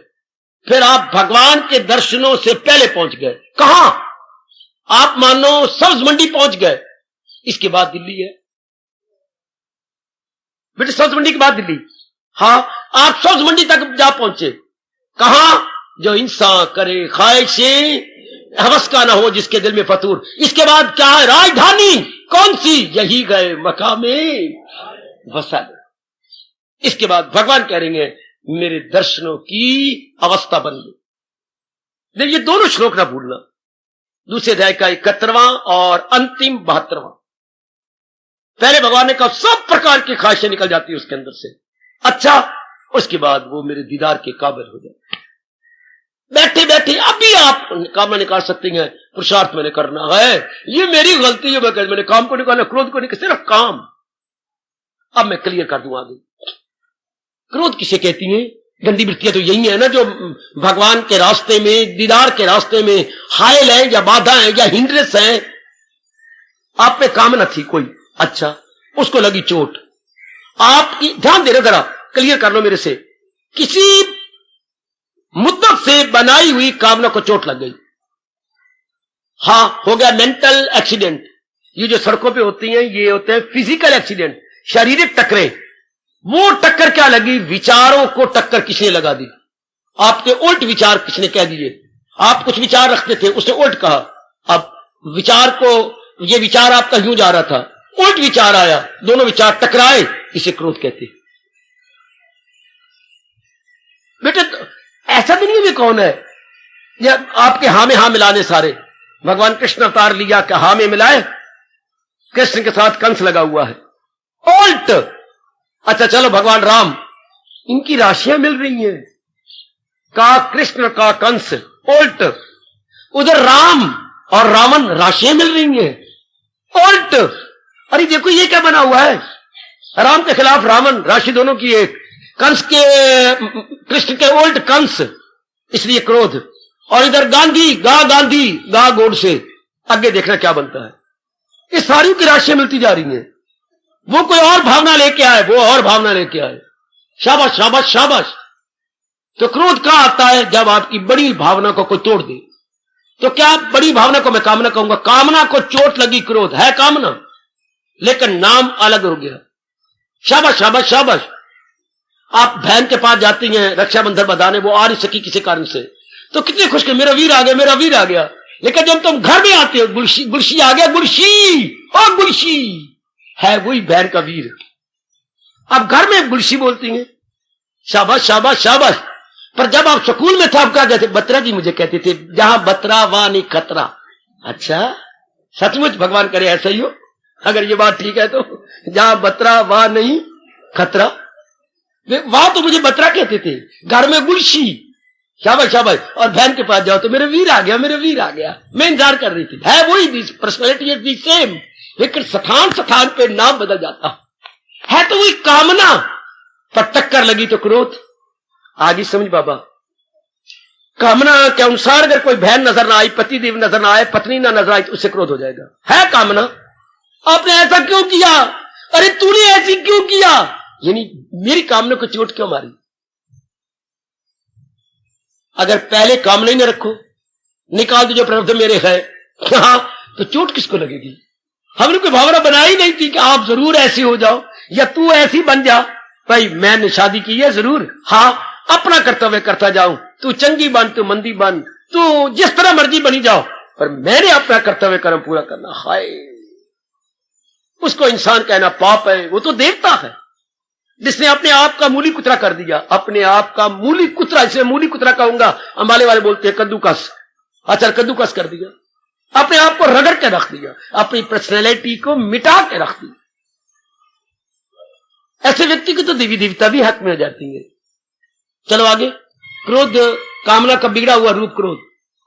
फिर आप भगवान के दर्शनों से पहले पहुंच गए। कहां? आप मानो सब्ज मंडी पहुंच गए। इसके बाद दिल्ली है बेटे, सब्ज मंडी के बाद दिल्ली। हाँ, आप सब्ज मंडी तक जा पहुंचे। कहां? जो इंसान करे ख्वाहिशें हवस का ना हो, जिसके दिल में फतूर। इसके बाद क्या है? राजधानी कौन सी? यही गए मकामे वसल। इसके बाद भगवान कह रहे हैं मेरे दर्शनों की अवस्था बन गई। ये दोनों श्लोक ना भूलना। दूसरे अध्याय का 71वां और अंतिम 72वां। पहले भगवान ने कहा सब प्रकार की ख्वाहिशें निकल जाती है उसके अंदर से। अच्छा, उसके बाद वो मेरे दीदार के काबिल हो जाए। बैठे बैठे अभी आप कामना निकाल सकती हैं, पुरुषार्थ मैंने करना है, ये मेरी गलती है, मैंने काम को निकालना, क्रोध को निकालना, सिर्फ काम। अब मैं क्लियर कर दूं आगे। क्रोध किसे कहती है? गंदी वृत्तियां तो यही है ना, जो भगवान के रास्ते में, दीदार के रास्ते में हायल है या बाधा है या हिंड्रेंस है। आप पे कामना थी कोई, अच्छा उसको लगी चोट। आपकी ध्यान दे रहे, जरा क्लियर कर लो मेरे से। किसी मुद्दत से बनाई हुई कामना को चोट लग गई। हां, हो गया मेंटल एक्सीडेंट। ये जो सड़कों पे होती हैं ये होते हैं फिजिकल एक्सीडेंट, शारीरिक टक्करें। वो टक्कर क्या लगी? विचारों को टक्कर किसने लगा दी? आपके उल्ट विचार किसने कह दिए। आप कुछ विचार रखते थे, उसने उल्ट कहा। अब विचार को, ये विचार आपका यूं जा रहा था, उल्ट विचार आया, दोनों विचार टकराए, इसे क्रोध कहते। बेटे ऐसा दुनिया में कौन है जब आपके हां में हां मिलाने सारे। भगवान कृष्ण अवतार लिया कि हां में मिलाए, कृष्ण के साथ कंस लगा हुआ है, उल्ट। अच्छा चलो भगवान राम, इनकी राशियां मिल रही हैं, का कृष्ण का कंस, उल्ट। उधर राम और रावण राशियां मिल रही हैं, उल्ट। अरे देखो ये क्या बना हुआ है, राम के खिलाफ रावण, राशि दोनों की एक, कंस के, कृष्ण के उल्ट कंस, इसलिए क्रोध। और इधर गांधी, गा गोड से, आगे देखना क्या बनता है। इस सारी की राशियां मिलती जा रही हैं। वो कोई और भावना लेके आए, वो और भावना लेके आए। शाबाश शाबाश शाबाश। तो क्रोध कहां आता है, जब आपकी बड़ी भावना को कोई तोड़ दे। तो क्या बड़ी भावना को मैं कामना कहूंगा, कामना को चोट लगी, क्रोध है कामना, लेकिन नाम अलग हो गया। शाबाश शाबाश शाबाश। आप बहन के पास जाती हैं रक्षाबंधन बधाने, वो आ नहीं सकी किसी कारण से, तो कितने खुश के मेरा वीर आ गया, मेरा वीर आ गया। लेकिन जब तुम घर में आते हो, गुलशी गुलशी आ गया, गुलशी और गुलशी है वही बहन का वीर। अब घर में गुलशी बोलती हैं, शाबाश शाबाश शाबाश। पर जब आप स्कूल में थे, आप क्या कहते, बत्रा जी मुझे कहते थे, जहां बत्रा वहां नहीं खतरा। अच्छा सचमुच भगवान करे ऐसा ही हो, अगर ये बात ठीक है तो, जहां बत्रा वहां नहीं खतरा। वहां तो मुझे बत्रा कहते थे, घर में गुलशी, शाबाश शाबाश। और बहन के पास जाओ तो मेरे वीर आ गया, मेरे वीर आ गया। मैं इंतजार कर रही थी, है वही, पर्सनैलिटी इज दी सेम, लेकिन स्थान स्थान पे नाम बदल जाता है। तो वही कामना पर टक्कर लगी तो क्रोध। आगे समझ बाबा, कामना के अनुसार अगर कोई बहन नजर ना आई, पति देव नजर ना आए, पत्नी ना नजर आई, तो उससे क्रोध हो जाएगा। है कामना, आपने ऐसा क्यों किया, अरे तूने ऐसी क्यों किया, यानी मेरी कामना को चोट क्यों मारी। अगर पहले कामना ही न रखो, निकाल दो जो प्रारब्ध मेरे है, तो चोट किसको लगेगी। हमने कोई भावना बनाई नहीं थी कि आप जरूर ऐसे हो जाओ या तू ऐसी बन जा। भाई मैंने शादी की है जरूर, हाँ अपना कर्तव्य करता जाऊं, तू चंगी बन, तू मंदी बन, तू जिस तरह मर्जी बनी जाओ, पर मैंने अपना कर्तव्य कर्म पूरा करना। हाय, उसको इंसान कहना पाप है, वो तो देवता है जिसने अपने आप का मूली कुतरा कर दिया। अपने आप का मूली कुतरा, इसे मूली कुतरा कहूंगा, अंबाले वाले बोलते हैं कद्दूकस। अच्छा कद्दूकस कर दिया, अपने आप को रगड़ के रख दिया, अपनी पर्सनैलिटी को मिटा के रख दिया। ऐसे व्यक्ति को तो देवी देवता भी हक में हो जाती है। चलो आगे, क्रोध कामना का बिगड़ा हुआ रूप क्रोध।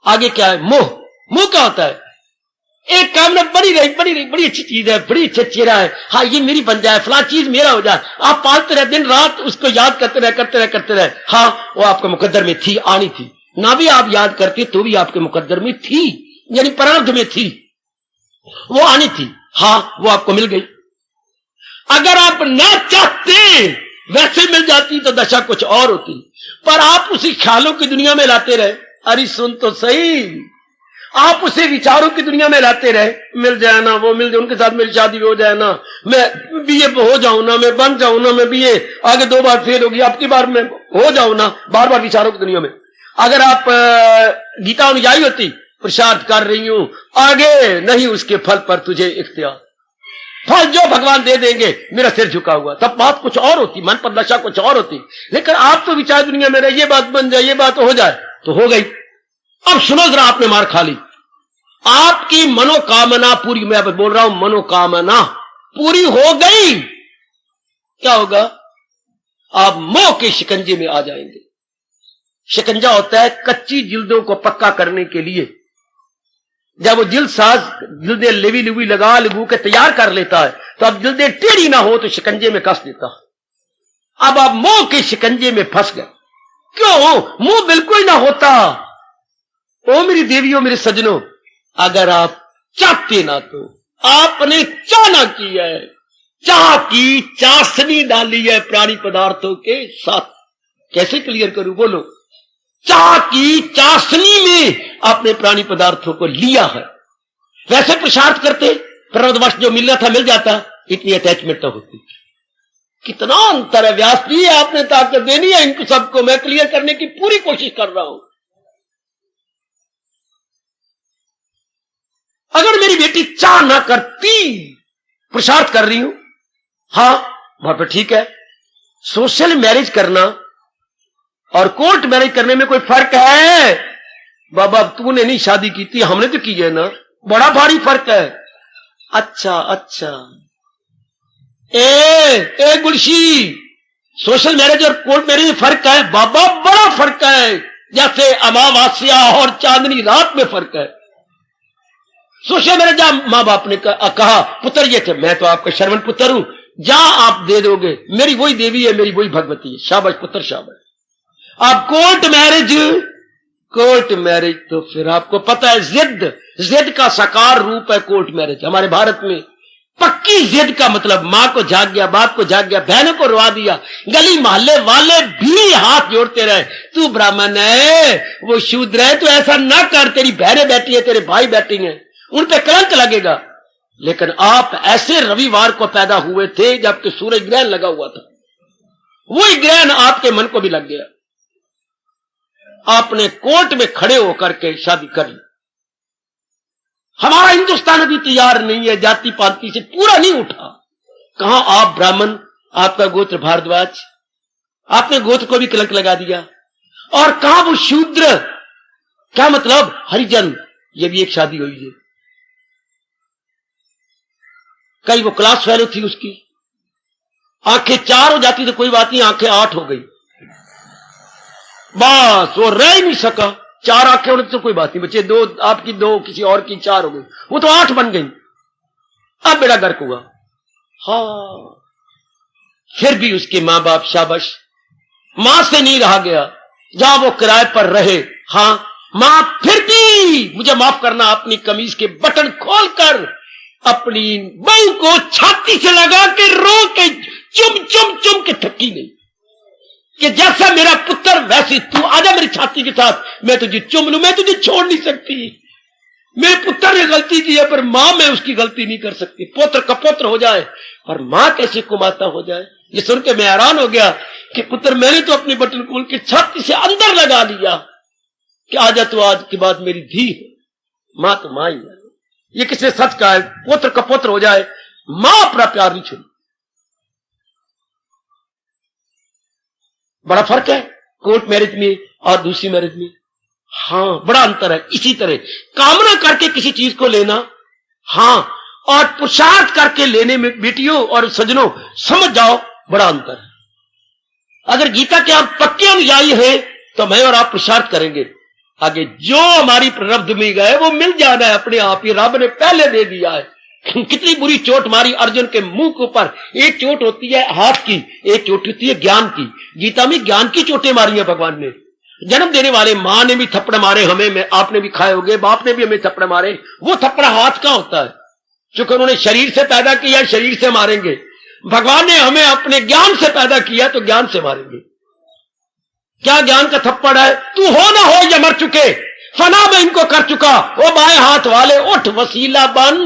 आगे क्या है, मोह। मोह क्या होता है, एक कामना बड़ी रही, बड़ी अच्छी चीज है, बड़ी अच्छा चेहरा है, हाँ ये मेरी बन जाए, फला चीज मेरा हो जाए। आप पालते रहे, दिन रात उसको याद करते रहे। हाँ वो आपके मुकद्दर में थी, आनी थी ना, भी आप याद करते तो भी आपके मुकद्दर में थी, यानी प्रारब्ध में थी, वो आनी थी। हाँ वो आपको मिल गई। अगर आप ना चाहते वैसे मिल जाती तो दशा कुछ और होती, पर आप उसी ख्यालों की दुनिया में लाते रहे। अरे सुन तो सही, आप उसे विचारों की दुनिया में लाते रहे, मिल जाए ना, वो मिल जाए, उनके साथ मेरी शादी हो जाए ना, मैं बीए हो जाऊं ना, मैं बन जाऊं ना, मैं बीए आगे 2 बार फेल होगी, आपकी बार में हो जाऊं ना, बार बार विचारों की दुनिया में। अगर आप गीता अनुयायी होती, पुरुषार्थ कर रही हूं, आगे नहीं उसके फल पर तुझे इख्तियार, फल जो भगवान दे देंगे, मेरा सिर झुका हुआ, तब बात कुछ और होती, मन पर दशा कुछ और होती। लेकिन आप तो विचार दुनिया में रहे, ये बात बन जाए, ये बात हो जाए, तो हो गई। अब सुनो जरा, आपने मार खा ली, आपकी मनोकामना पूरी, मैं बोल रहा हूं मनोकामना पूरी हो गई, क्या होगा, आप मोह के शिकंजे में आ जाएंगे। शिकंजा होता है कच्ची जिल्दों को पक्का करने के लिए, जब वो जिल्दें लेवी लुवी लगा लगू के तैयार कर लेता है, तो अब जिल्दें टेढ़ी ना हो तो शिकंजे में कस देता है। अब आप मोह के शिकंजे में फंस गए। क्यों, मोह बिल्कुल ना होता। ओ मेरी देवियों, मेरे सजनों, अगर आप चाहते ना तो आपने चाहना की है, चाह की चाशनी डाली है प्राणी पदार्थों के साथ। कैसे क्लियर करूं, बोलो। चाह की चाशनी में आपने प्राणी पदार्थों को लिया है। वैसे पुरुषार्थ करते, प्रारब्धवश जो मिलना था मिल जाता, इतनी अटैचमेंट तो होती। कितना अंतर है व्यास जी, आपने ताकत देनी है इनको सबको, मैं क्लियर करने की पूरी कोशिश कर रहा हूं। अगर मेरी बेटी चाह ना करती, पुरुषार्थ कर रही हूं, हां वहां पर ठीक है। सोशल मैरिज करना और कोर्ट मैरिज करने में कोई फर्क है? बाबा तूने नहीं शादी की थी, हमने तो की है ना, बड़ा भारी फर्क है। अच्छा अच्छा, ए गुलशी, सोशल मैरिज और कोर्ट मैरिज में फर्क है? बाबा बड़ा फर्क है, जैसे अमावस्या और चांदनी रात में फर्क है। सोशल मैरिज जहां मां बाप ने कहा पुत्र ये थे, मैं तो आपका शर्मन पुत्र हूं, जहां आप दे दोगे, मेरी वही देवी है, मेरी वही भगवती है, शाबाश पुत्र शाबाश। आप कोर्ट मैरिज तो फिर आपको पता है जिद का साकार रूप है कोर्ट मैरिज हमारे भारत में। पक्की जिद का मतलब मां को जाग गया, बाप को जाग गया, बहनों को रुआ दिया, गली मोहल्ले वाले भी हाथ जोड़ते रहे, तू ब्राह्मण है वो शूद्र है, तू ऐसा ना कर, तेरी बहनें बैठी है, तेरे भाई बैठी हैं, उन पे कलंक लगेगा। लेकिन आप ऐसे रविवार को पैदा हुए थे जबकि सूरज ग्रहण लगा हुआ था, वही ग्रहण आपके मन को भी लग गया, आपने कोर्ट में खड़े होकर के शादी कर ली। हमारा हिंदुस्तान अभी तैयार नहीं है, जाति पाति से पूरा नहीं उठा। कहां आप ब्राह्मण, आपका गोत्र भारद्वाज, आपने गोत्र को भी कलंक लगा दिया, और कहां वो शूद्र, क्या मतलब हरिजन, ये भी एक शादी हुई है। कई वो क्लास फेलो थी, उसकी आंखें 4 हो जाती तो कोई बात नहीं, आंखें 8 हो गई, बस वो रह ही नहीं सका। 4 आंखें होने तो कोई बात नहीं, बच्चे 2 आपकी 2 किसी और की 4 हो गई, वो तो 8 बन गई। अब बेड़ा गर्क हुआ। हाँ, फिर भी उसके मां बाप शाबाश, मां से नहीं रहा गया, जहां वो किराए पर रहे। हाँ मां फिर भी, मुझे माफ करना, अपनी कमीज के बटन खोलकर अपनी बहू को छाती से लगा के रो के चुम के थकी नहीं कि जैसा मेरा पुत्र वैसे तू, आजा मेरी छाती के साथ, मैं तुझे चुम लूं, मैं तुझे छोड़ नहीं सकती। मेरे पुत्र ने गलती की है पर मां में उसकी गलती नहीं कर सकती। पुत्र कपोत्र हो जाए और मां कैसे कुमाता हो जाए, ये सुन के मैं हैरान हो गया कि पुत्र मैंने तो अपनी बटन खोल के छाती से अंदर लगा लिया कि आजा तो आज के बाद मेरी धी है, मां तो मां ही है। ये किसने सच कहा है? पुत्र कपोत्र हो जाए, मां अपना प्यार नहीं छोड़ी। बड़ा फर्क है कोर्ट मैरिज में और दूसरी मैरिज में। हाँ बड़ा अंतर है। इसी तरह कामना करके किसी चीज को लेना, हाँ, और पुरुषार्थ करके लेने में बेटियों और सज्जनों समझ जाओ बड़ा अंतर है। अगर गीता के आप पक्के अनुयायी हैं तो मैं और आप पुरुषार्थ करेंगे, आगे जो हमारी प्रारब्ध में गए वो मिल जाना है अपने आप ही, रब ने पहले दे दिया है। कितनी बुरी चोट मारी अर्जुन के मुंह के ऊपर, एक चोट होती है हाथ की, एक चोट होती है ज्ञान की। गीता में ज्ञान की चोटें मारी है भगवान ने। जन्म देने वाले मां ने भी थप्पड़ मारे हमें, आपने भी खाए होंगे, बाप ने भी हमें थप्पड़ मारे, वो थप्पड़ हाथ का होता है, क्योंकि उन्होंने शरीर से पैदा किया, शरीर से मारेंगे। भगवान ने हमें अपने ज्ञान से पैदा किया तो ज्ञान से मारेंगे। क्या ज्ञान का थप्पड़ है? तू हो ना हो या मर चुके, फना में इनको कर चुका, वो बाएं हाथ वाले उठ वसीला बन,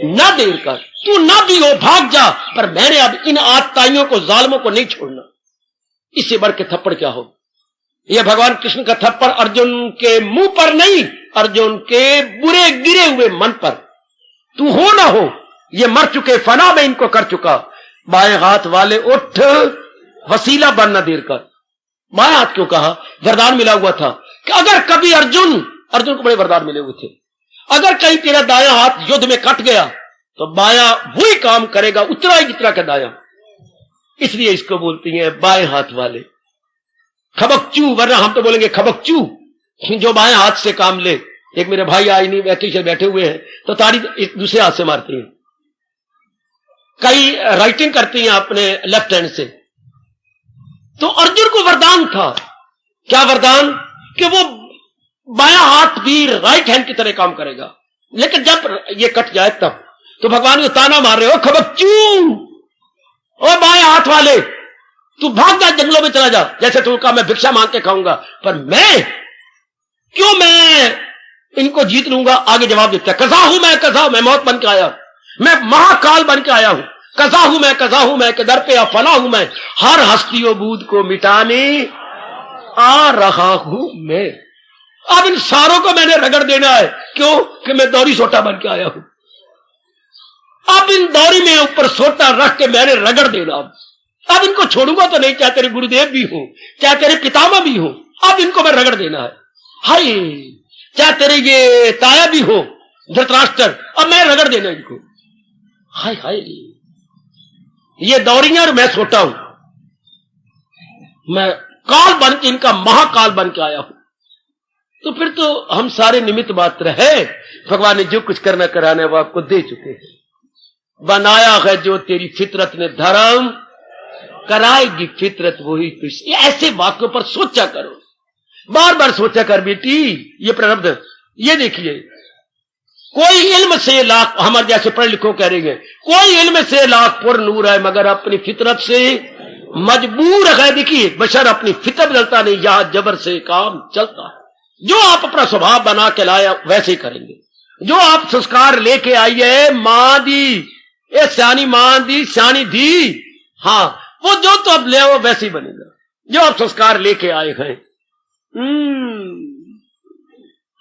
ना देर कर, तू ना भी हो भाग जा, पर मैंने अब इन आतताइयों को, जालिमों को नहीं छोड़ना। इससे बढ़ के थप्पड़ क्या हो? यह भगवान कृष्ण का थप्पड़ अर्जुन के मुंह पर नहीं, अर्जुन के बुरे गिरे हुए मन पर। तू हो ना हो, ये मर चुके, फना में इनको कर चुका, बाएं हाथ वाले उठ वसीला बन, ना देर कर। बाएं हाथ क्यों कहा? वरदान मिला हुआ था कि अगर कभी अर्जुन को बड़े वरदान मिले हुए थे, अगर कहीं तेरा दायां हाथ युद्ध में कट गया तो बायां वही काम करेगा उतना ही जितना का दायां, इसलिए इसको बोलती हैं बाएं हाथ वाले खबकचू, वरना हम तो बोलेंगे खबकचू, जो बाएं हाथ से काम ले। एक मेरे भाई आई नहीं बैठे हुए हैं तो ताड़ी एक दूसरे हाथ से मारती हैं, कई राइटिंग करती हैं अपने लेफ्ट हैंड से। तो अर्जुन को वरदान था, क्या वरदान? कि वो बायां हाथ भी राइट हैंड की तरह काम करेगा, लेकिन जब ये कट जाए तब तो भगवान को ताना मार रहे हो, खबकचू, ओ बाएं हाथ वाले, तू भाग जा, जंगलों में चला जा, जैसे तू कहा मैं भिक्षा मांग के खाऊंगा, पर मैं इनको जीत लूंगा। आगे जवाब देता है, कसा हूं मैं, कसा, मैं मौत बन के आया, मैं महाकाल बन के आया हूं, कजा हूं मैं के दर पे अफना हूं मैं, हर हस्तियों बूद को मिटाने आ रहा हूं मैं। अब इन सारों को मैंने रगड़ देना है, क्यों कि मैं दौरी सोटा बन के आया हूं। अब इन दौरी में ऊपर सोटा रख के मैंने रगड़ देना। अब इनको छोड़ूंगा तो नहीं, चाहे तेरे गुरुदेव भी हो, चाहे तेरे पितामह भी हो, अब इनको मैं रगड़ देना है। हाय, चाहे तेरे ये ताया भी हो धृतराष्ट्र, अब मैं रगड़ देना इनको। हाय हाय, ये दौरियां और मैं सोटा हूं, मैं काल बन के, इनका महाकाल बन के आया हूं। तो फिर तो हम सारे निमित्त मात्र है। भगवान ने जो कुछ करना कराना है वो आपको दे चुके हैं। बनाया है जो तेरी फितरत ने धर्म, कराएगी फितरत वही कृष्ण। ऐसे वाक्यों पर सोचा करो, बार बार सोचा कर बेटी। ये प्रारब्ध, ये देखिए, कोई इल्म से लाख, हमारे जैसे पढ़े लिखो कह रहे हैं, कोई इल्म से लाख पुर नूर है मगर अपनी फितरत से मजबूर है। देखिए, बशर अपनी फितरत बदलता नहीं, यहां जबर से काम चलता है। जो आप अपना स्वभाव बना के लाया वैसे ही करेंगे। जो आप संस्कार लेके आई है, मां दी, ये सियानी मां दी, सियानी दी, हाँ, वो जो तो अब ले वो वैसे ही बनेगा जो आप संस्कार लेके आए हैं।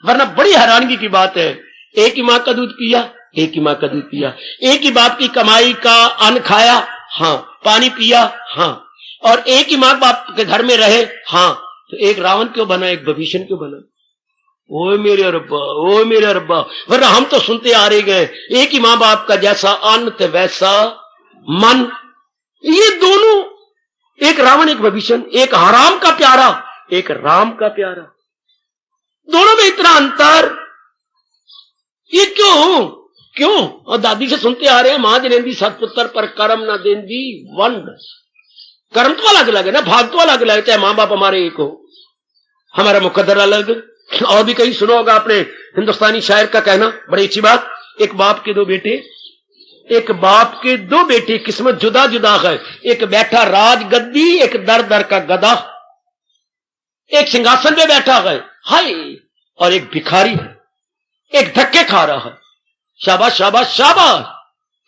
वरना बड़ी हैरानगी की बात है, एक ही मां का दूध पिया, एक ही मां का दूध पिया, एक ही बाप की कमाई का अन्न खाया, हाँ, पानी पिया, हाँ, और एक ही मां बाप के घर में रहे, हाँ, तो एक रावण क्यों बना, एक विभीषण क्यों बना? ओ मेरे रब्बा, ओ मेरे रब्बा। वरना हम तो सुनते आ रहे गए, एक ही मां बाप का जैसा अन्न तो वैसा मन। ये दोनों, एक रावण एक विभीषण, एक हराम का प्यारा एक राम का प्यारा, दोनों में इतना अंतर, ये क्यों क्यों? और दादी से सुनते आ रहे हैं, मां जनेंदी सतपुत्र पर कर्म न देंदी वंड। कर्म तो अलग अलग है ना, भाग तो अलग अलग है, चाहे मां बाप हमारे एक हो, हमारा मुकद्दर अलग। और भी कहीं सुना होगा आपने हिंदुस्तानी शायर का कहना, बड़ी अच्छी बात, एक बाप के दो बेटे, एक बाप के दो बेटे, किस्मत जुदा जुदा है। एक बैठा राज गद्दी, एक दर दर का गदा, एक सिंहासन पे बैठा है, हाय, और एक भिखारी है, एक धक्के खा रहा है। शाबाश शाबाश शाबाश,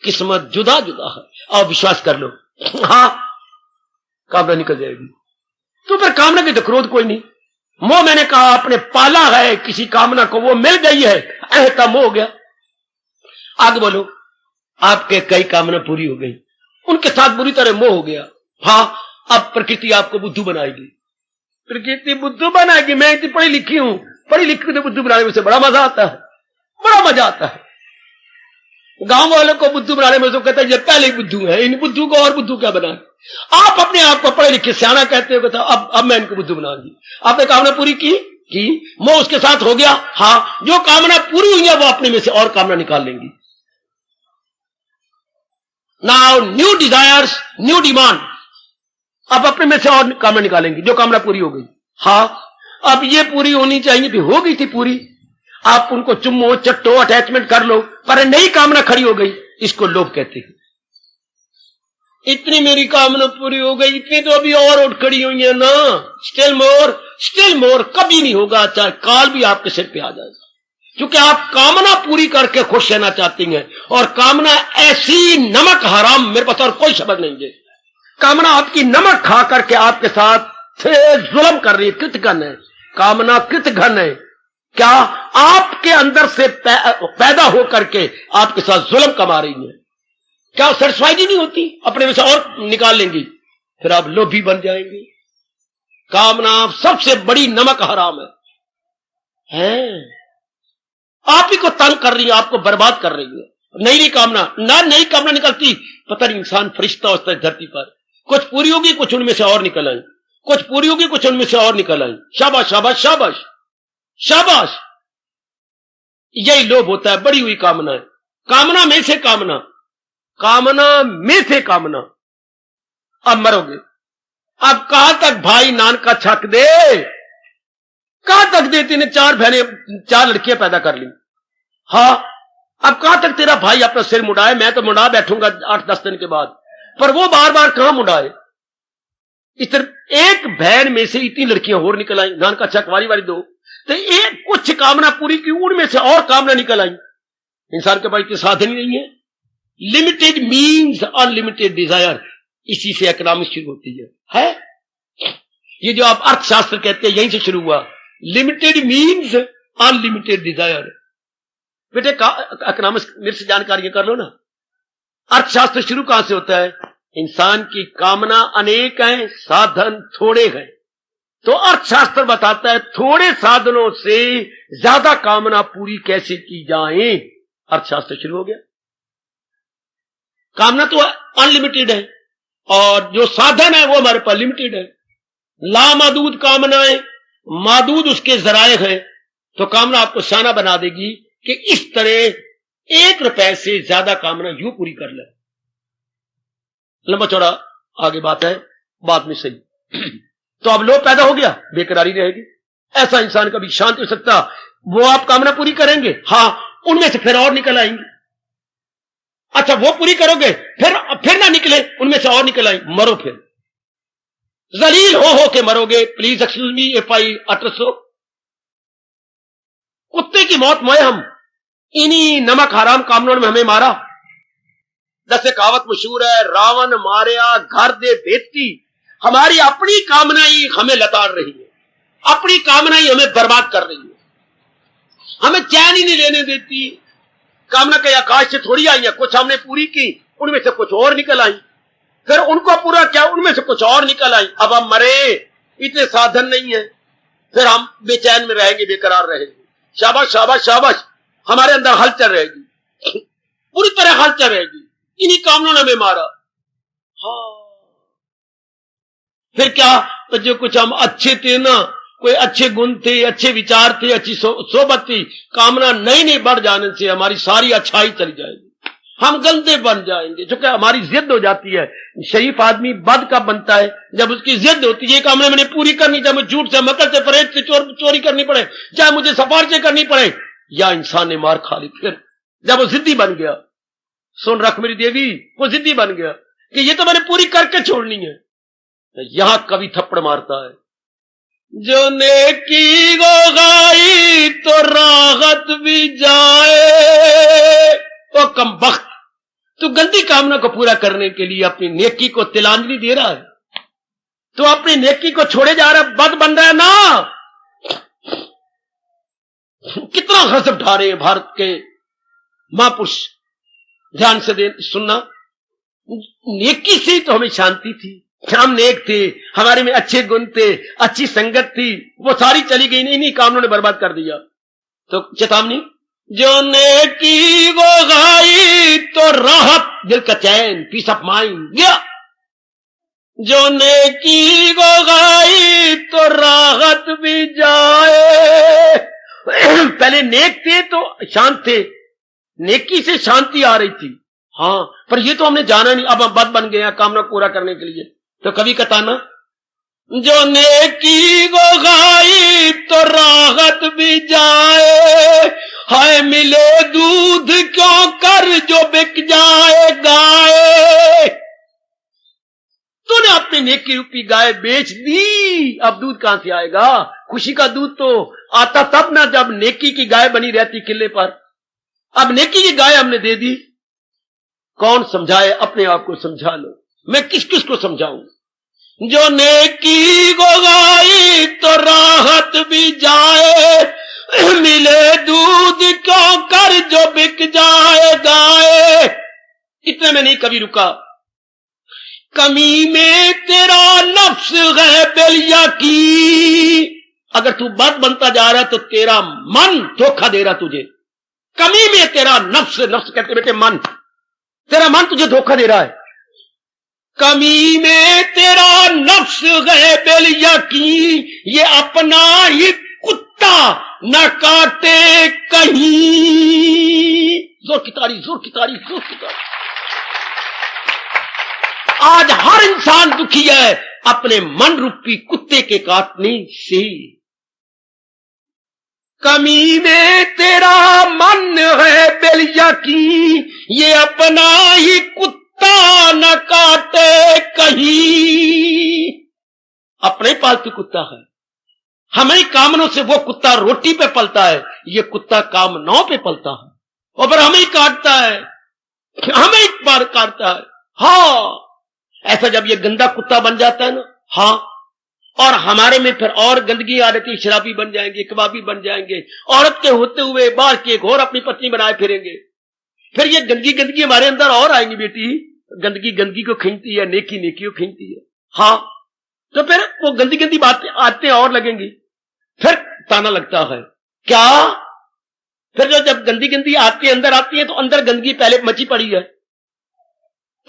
किस्मत जुदा जुदा है। और विश्वास कर लो, हाँ, कामना निकल जाएगी। तो फिर कामना की तो क्रोध कोई नहीं। मोह, मैंने कहा आपने पाला है किसी कामना को, वो मिल गई है, ऐसा मोह हो गया। आगे बोलो, आपके कई कामना पूरी हो गई, उनके साथ बुरी तरह मोह हो गया। हाँ, अब प्रकृति आपको बुद्धू बनाएगी, प्रकृति बुद्धू बनाएगी। मैं इतनी पढ़ी लिखी हूं, पढ़ी लिखी तो बुद्धू बनाने में से बड़ा मजा आता है, बड़ा मजा आता है। गांव वालों को बुद्धू बनाने में तो कहता है ये पहले ही बुद्धू है, इन बुद्धू को और बुद्धू क्या बनाए। आप अपने आप को पढ़े लिखे सियाना कहते हो, अब मैं इनको बुद्धू बनाऊंगी। आपने कामना पूरी की, मोह उसके साथ हो गया। हाँ, जो कामना पूरी हुई है वो अपने में से और कामना निकाल लेंगी। Now new desires, new demand, अब अपने में से और कामना निकालेंगी जो कामना पूरी हो गई। हाँ, अब ये पूरी होनी चाहिए, भी हो गई थी पूरी, आप उनको चुम्मो चट्टो अटैचमेंट कर लो, पर नई कामना खड़ी हो गई, इसको लोभ कहते हैं। इतनी मेरी कामना पूरी हो गई, इतनी तो अभी और उठ खड़ी हुई है ना, स्टिल मोर कभी नहीं होगा, चाहे काल भी आपके सिर पे आ जाएगा। क्योंकि आप कामना पूरी करके खुश रहना चाहती हैं, और कामना ऐसी नमक हराम, मेरे पास और कोई शब्द नहीं है, कामना आपकी नमक खा करके आपके साथ जुल्म कर रही है। कृत घन है कामना, कृत घन है। क्या आपके अंदर से पैदा होकर के आपके साथ जुल्म कमा रही है? क्या सेटिस्फाइड ही नहीं होती, अपने में से और निकाल लेंगी, फिर आप लोभी बन जाएंगे। कामना सबसे बड़ी नमक हराम है, आप ही को तंग कर रही है, आपको बर्बाद कर रही है। नई कामना निकलती, पता नहीं इंसान फरिश्ता होता है धरती पर, कुछ पूरी होगी कुछ उनमें से और निकल आई, कुछ पूरी होगी कुछ उनमें से और निकल आई। शाबाश शाबाश शाबाश शाबाश, यही लोभ होता है, बड़ी हुई कामना है। कामना में से कामना, कामना में से कामना, अब मरोगे। अब कहां तक भाई नान का छक दे, कहां तक दे, तेने 4 बहनें 4 लड़कियां पैदा कर ली। हाँ, अब कहां तक तेरा भाई अपना सिर मुड़ाए, मैं तो मुड़ा बैठूंगा 8-10 दिन के बाद, पर वो बार बार कहां मुड़ाए। एक बहन में से इतनी लड़कियां और निकल आई, नान का छक वाली 2, तो एक कुछ कामना पूरी की, उनमें से और कामना निकल आई। इंसान के पास इतने साधन ही नहीं है, लिमिटेड मीन्स अनलिमिटेड डिजायर, इसी से इकोनॉमिक्स शुरू होती है? ये जो आप अर्थशास्त्र कहते हैं यहीं से शुरू हुआ, लिमिटेड मीन्स अनलिमिटेड डिजायर। बेटे इकोनॉमिक्स मेरे से जानकारी कर लो ना। अर्थशास्त्र शुरू कहां से होता है? इंसान की कामना अनेक है, साधन थोड़े हैं। तो अर्थशास्त्र बताता है थोड़े साधनों से ज्यादा कामना पूरी कैसे की जाए। अर्थशास्त्र शुरू हो गया। कामना तो अनलिमिटेड है और जो साधन है वो हमारे पास लिमिटेड है। लामादूद कामनाएं, मादूद उसके जराए हैं। तो कामना आपको शाना बना देगी कि इस तरह 1 रुपए से ज्यादा कामना यूं पूरी कर ले। लंबा चौड़ा आगे बात है, बात में सही। तो अब लोभ पैदा हो गया, बेकरारी रहेगी। ऐसा इंसान कभी शांत हो सकता? वो आप कामना पूरी करेंगे, हाँ, उनमें से फिर और निकल आएंगे। अच्छा, वो पूरी करोगे, फिर ना निकले, उनमें से और निकल आएंगे, मरो फिर। जलील हो के मरोगे। Please excuse me if I utter so. कुत्ते की मौत मोए हम, इन्हीं नमक हराम कामनों में हमें मारा। जैसे कहावत मशहूर है, रावण मारिया घर दे बेटी। हमारी अपनी कामनाएं हमें लताड़ रही है, अपनी कामनाएं हमें बर्बाद कर रही है, हमें चैन ही नहीं लेने देती। कामना के आकाश से थोड़ी आई है, कुछ हमने पूरी की, उनमें से कुछ और निकल आई, फिर उनको पूरा किया, उनमें से कुछ और निकल आई। अब हम मरे, इतने साधन नहीं है, फिर हम बेचैन में रहेंगे, बेकरार रहेंगे। शाबाश शाबाश शाबाश, हमारे अंदर हलचल रहेगी, पूरी तरह हलचल रहेगी। इन्हीं कामनों ने हमें मारा। हाँ, फिर क्या? तो जो कुछ हम अच्छे थे ना, कोई अच्छे गुण थे, अच्छे विचार थे, अच्छी सोबत थी, कामना नई नई बढ़ जाने से हमारी सारी अच्छाई चली जाएगी, हम गंदे बन जाएंगे। जो कि हमारी जिद हो जाती है। शरीफ आदमी बद कब बनता है? जब उसकी जिद होती है, ये कामना मैंने पूरी करनी, चाहे मुझे झूठ से, मकर से, परहेज से, चोरी करनी पड़े, चाहे मुझे सिफारिशें करनी पड़े, या इंसान ने मार खा ली। फिर जब वो जिद्दी बन गया, सुन रख मेरी देवी, वो जिद्दी बन गया कि ये तो मैंने पूरी करके छोड़नी है। यहां कवि थप्पड़ मारता है, जो नेकी को गाई तो राहत भी जाए। ओ कमबख्त, तू गंदी कामना को पूरा करने के लिए अपनी नेकी को तिलांजलि दे रहा है, तू अपनी नेकी को छोड़े जा रहा है, बद बन रहा है ना। कितना गजब ढा रहे हैं भारत के महापुरुष। ध्यान से सुनना, नेकी से तो हमें शांति थी, हम नेक थे, हमारे में अच्छे गुण थे, अच्छी संगत थी, वो सारी चली गई, इन्हीं कामों ने बर्बाद कर दिया। तो चेतावनी, जो नेकी वो गाई तो राहत, दिल का चैन, पीस ऑफ माइंड गया। जो नेकी को गाई तो राहत भी जाए। पहले नेक थे तो शांत थे, नेकी से शांति आ रही थी। हाँ, पर ये तो हमने जाना नहीं, अब हम बद बन गए हैं कामना पूरा करने के लिए। तो कवि का ताना, जो नेकी को गाई तो राहत भी जाए, हाय मिले दूध क्यों कर जो बिक जाए गाय। तूने अपनी नेकी रूपी गाय बेच दी, अब दूध कहां से आएगा? खुशी का दूध तो आता तब ना जब नेकी की गाय बनी रहती किले पर। अब नेकी की गाय हमने दे दी, कौन समझाए? अपने आप को समझा लो। मैं किस किस को समझाऊं? जो नेकी को गाई तो राहत भी जाए, मिले दूध क्यों कर जो बिक जाए गाय। इतने में नहीं कभी रुका, कमी में तेरा नफ्स है बेलिया की। अगर तू बद बनता जा रहा है तो तेरा मन धोखा दे रहा तुझे। कमी में तेरा नफ्स, नफ्स कहते बेटे मन, तेरा मन तुझे धोखा दे रहा है। कमी में तेरा नफ्स है बेलिया की, ये अपना ही कुत्ता न काटे कहीं। जोर की तारीफ, जोर की तारीफ, जोर की तारीफ। आज हर इंसान दुखी है अपने मन रूपी कुत्ते के काटने से। कमी में तेरा मन है बेलिया की, ये अपना ही कुत्ता न काटे कहीं। अपने पालतू कुत्ता है, हमें कामनों से वो कुत्ता रोटी पे पलता है, ये कुत्ता कामनाओं पे पलता है और फिर हमें काटता है। हमें एक बार काटता है। हाँ, ऐसा जब ये गंदा कुत्ता बन जाता है ना, हाँ, और हमारे में फिर और गंदगी आ रहती है, शराबी बन जाएंगे, कबाबी बन जाएंगे, औरत के होते हुए बाहर की एक और अपनी पत्नी बनाए फिरेंगे। फिर ये गंदगी हमारे अंदर और आएंगी। बेटी, गंदगी को खींचती है, नेकी को खींचती है। हाँ, तो फिर वो गंदी बातें आते और लगेंगी, फिर ताना लगता है। क्या? फिर जब गंदी आती है, अंदर आती है, तो अंदर गंदगी पहले मची पड़ी है,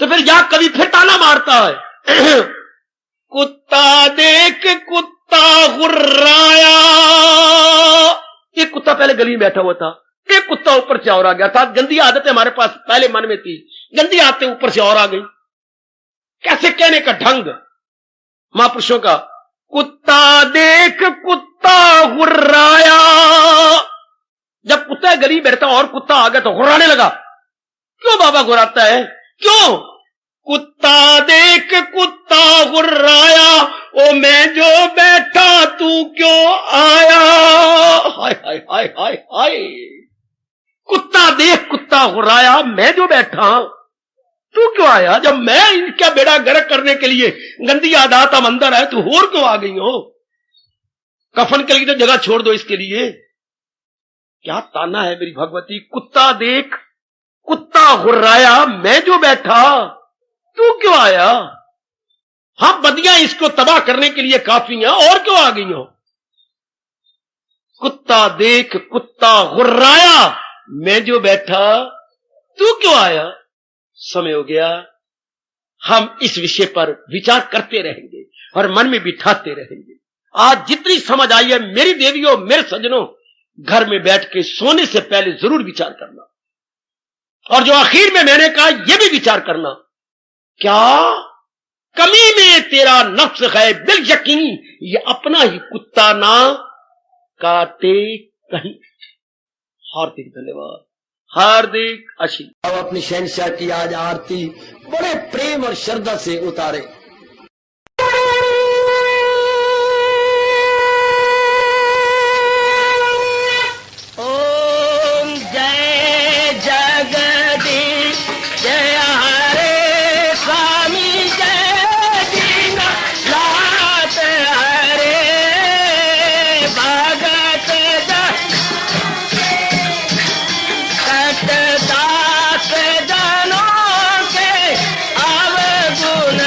तो फिर या कभी फिर ताना मारता है। कुत्ता देख कुत्ता गुर्राया। एक कुत्ता पहले गली में बैठा हुआ था, एक कुत्ता ऊपर से और आ गया था। गंदी आदतें हमारे पास पहले मन में थी, गंदी आदतें ऊपर से और आ गई। कैसे कहने का ढंग महापुरुषों का। कुत्ता देख कुत्ता गुर्राया। जब कुत्ता गली में बैठता और कुत्ता आ गया तो गुर्राने लगा। क्यों बाबा गुर्राता है? क्यों? कुत्ता देख कुत्ता गुर्राया, ओ मैं जो बैठा तू क्यों आया। हाय हाय हाय हाय हाय। कुत्ता देख कुत्ता गुर्राया, मैं जो बैठा तू क्यों आया। जब मैं इनका बेड़ा गर्क करने के लिए गंदी आदत हम अंदर है, तू और क्यों आ गई हो। कफन के लिए तो जगह छोड़ दो इसके लिए। क्या ताना है मेरी भगवती। कुत्ता देख कुत्ता गुर्राया, मैं जो बैठा तू क्यों आया। हाँ, बदियां इसको तबाह करने के लिए काफी हैं, और क्यों आ गई हो। कुत्ता देख कुत्ता गुर्राया, मैं जो बैठा तू क्यों आया। समय हो गया, हम इस विषय पर विचार करते रहेंगे और मन में बिठाते रहेंगे। आज जितनी समझ आई है मेरी देवियों, मेरे सज्जनों, घर में बैठ के सोने से पहले जरूर विचार करना। और जो आखिर में मैंने कहा, यह भी विचार करना। क्या कमी में तेरा नफ्स है बिल यकीन, ये अपना ही कुत्ता ना काटे कहीं। हार्दिक धन्यवाद, हार्दिक आशीर्वाद। अब अपनी शहंशाह की आज आरती बड़े प्रेम और श्रद्धा से उतारे। ओम जय जगदीश जय हरे स्वामी जय दीना लात हरे भगत दास जनों के अवगुण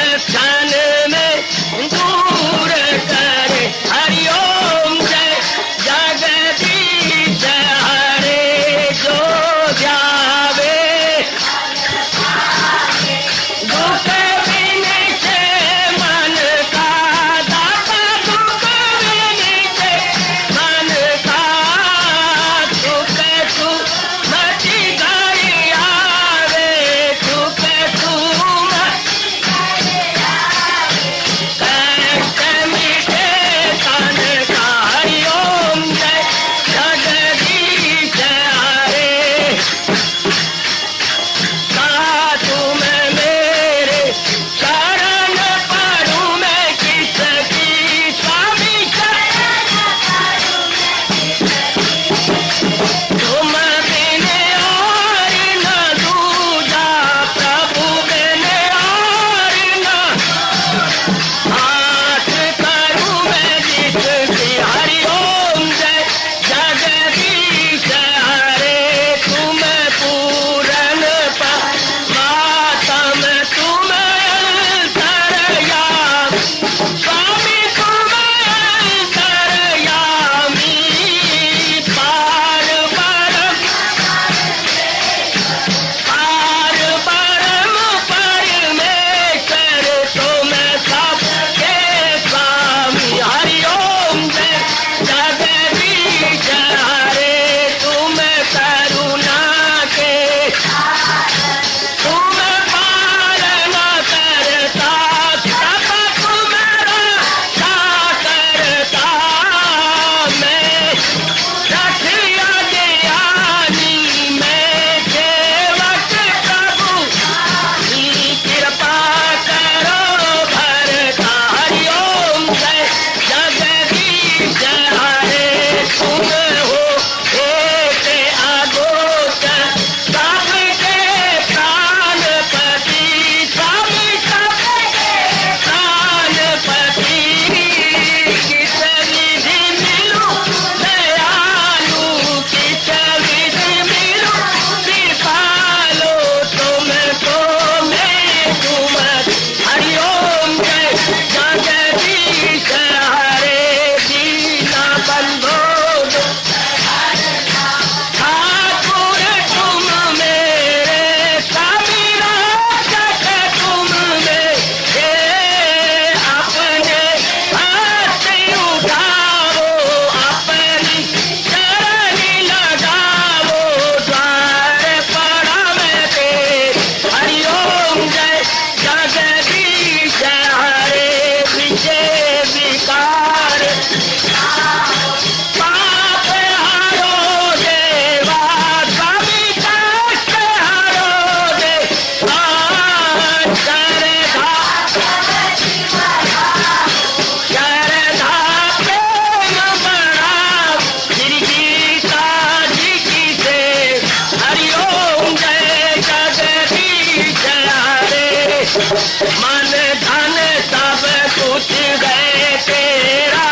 मन धन सब कुछ है तेरा,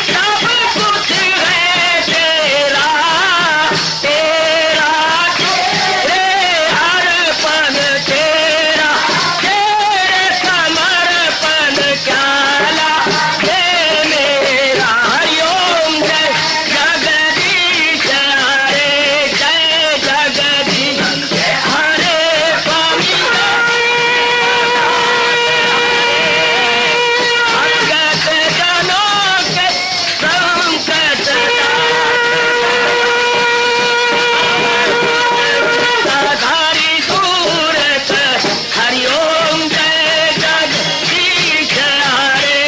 सब कुछ है तेरा, तेरा तेरे अर्पण तेरा, तेरे समर्पण क्या लागे मेरा। हरिओम जय जगदीश हरे, जय जगदीश हरे स्वामी भगत जनों के संकट धारी दूर कर। हरिओम जय जगदीश हरे,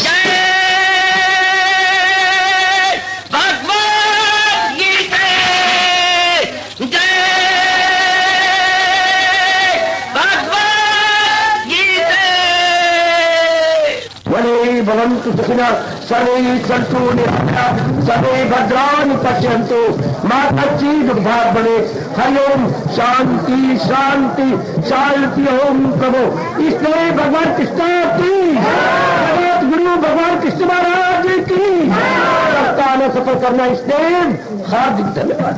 जय भगवद गीता, जय भगवद गीता। वने भवन्तु सुखिनः सर्वे सन्तु निरामयाः सर्वे भद्राणि पश्यन्तु मा कश्चित् दुर्भाग् भवेत्। हरि ओम शांति शांति शांति। ओम प्रभु इसलिए भगवान कृष्ण की जगत गुरु भगवान कृष्ण महाराज की सप्ताह सफल करना इसलिए हार्दिक धन्यवाद।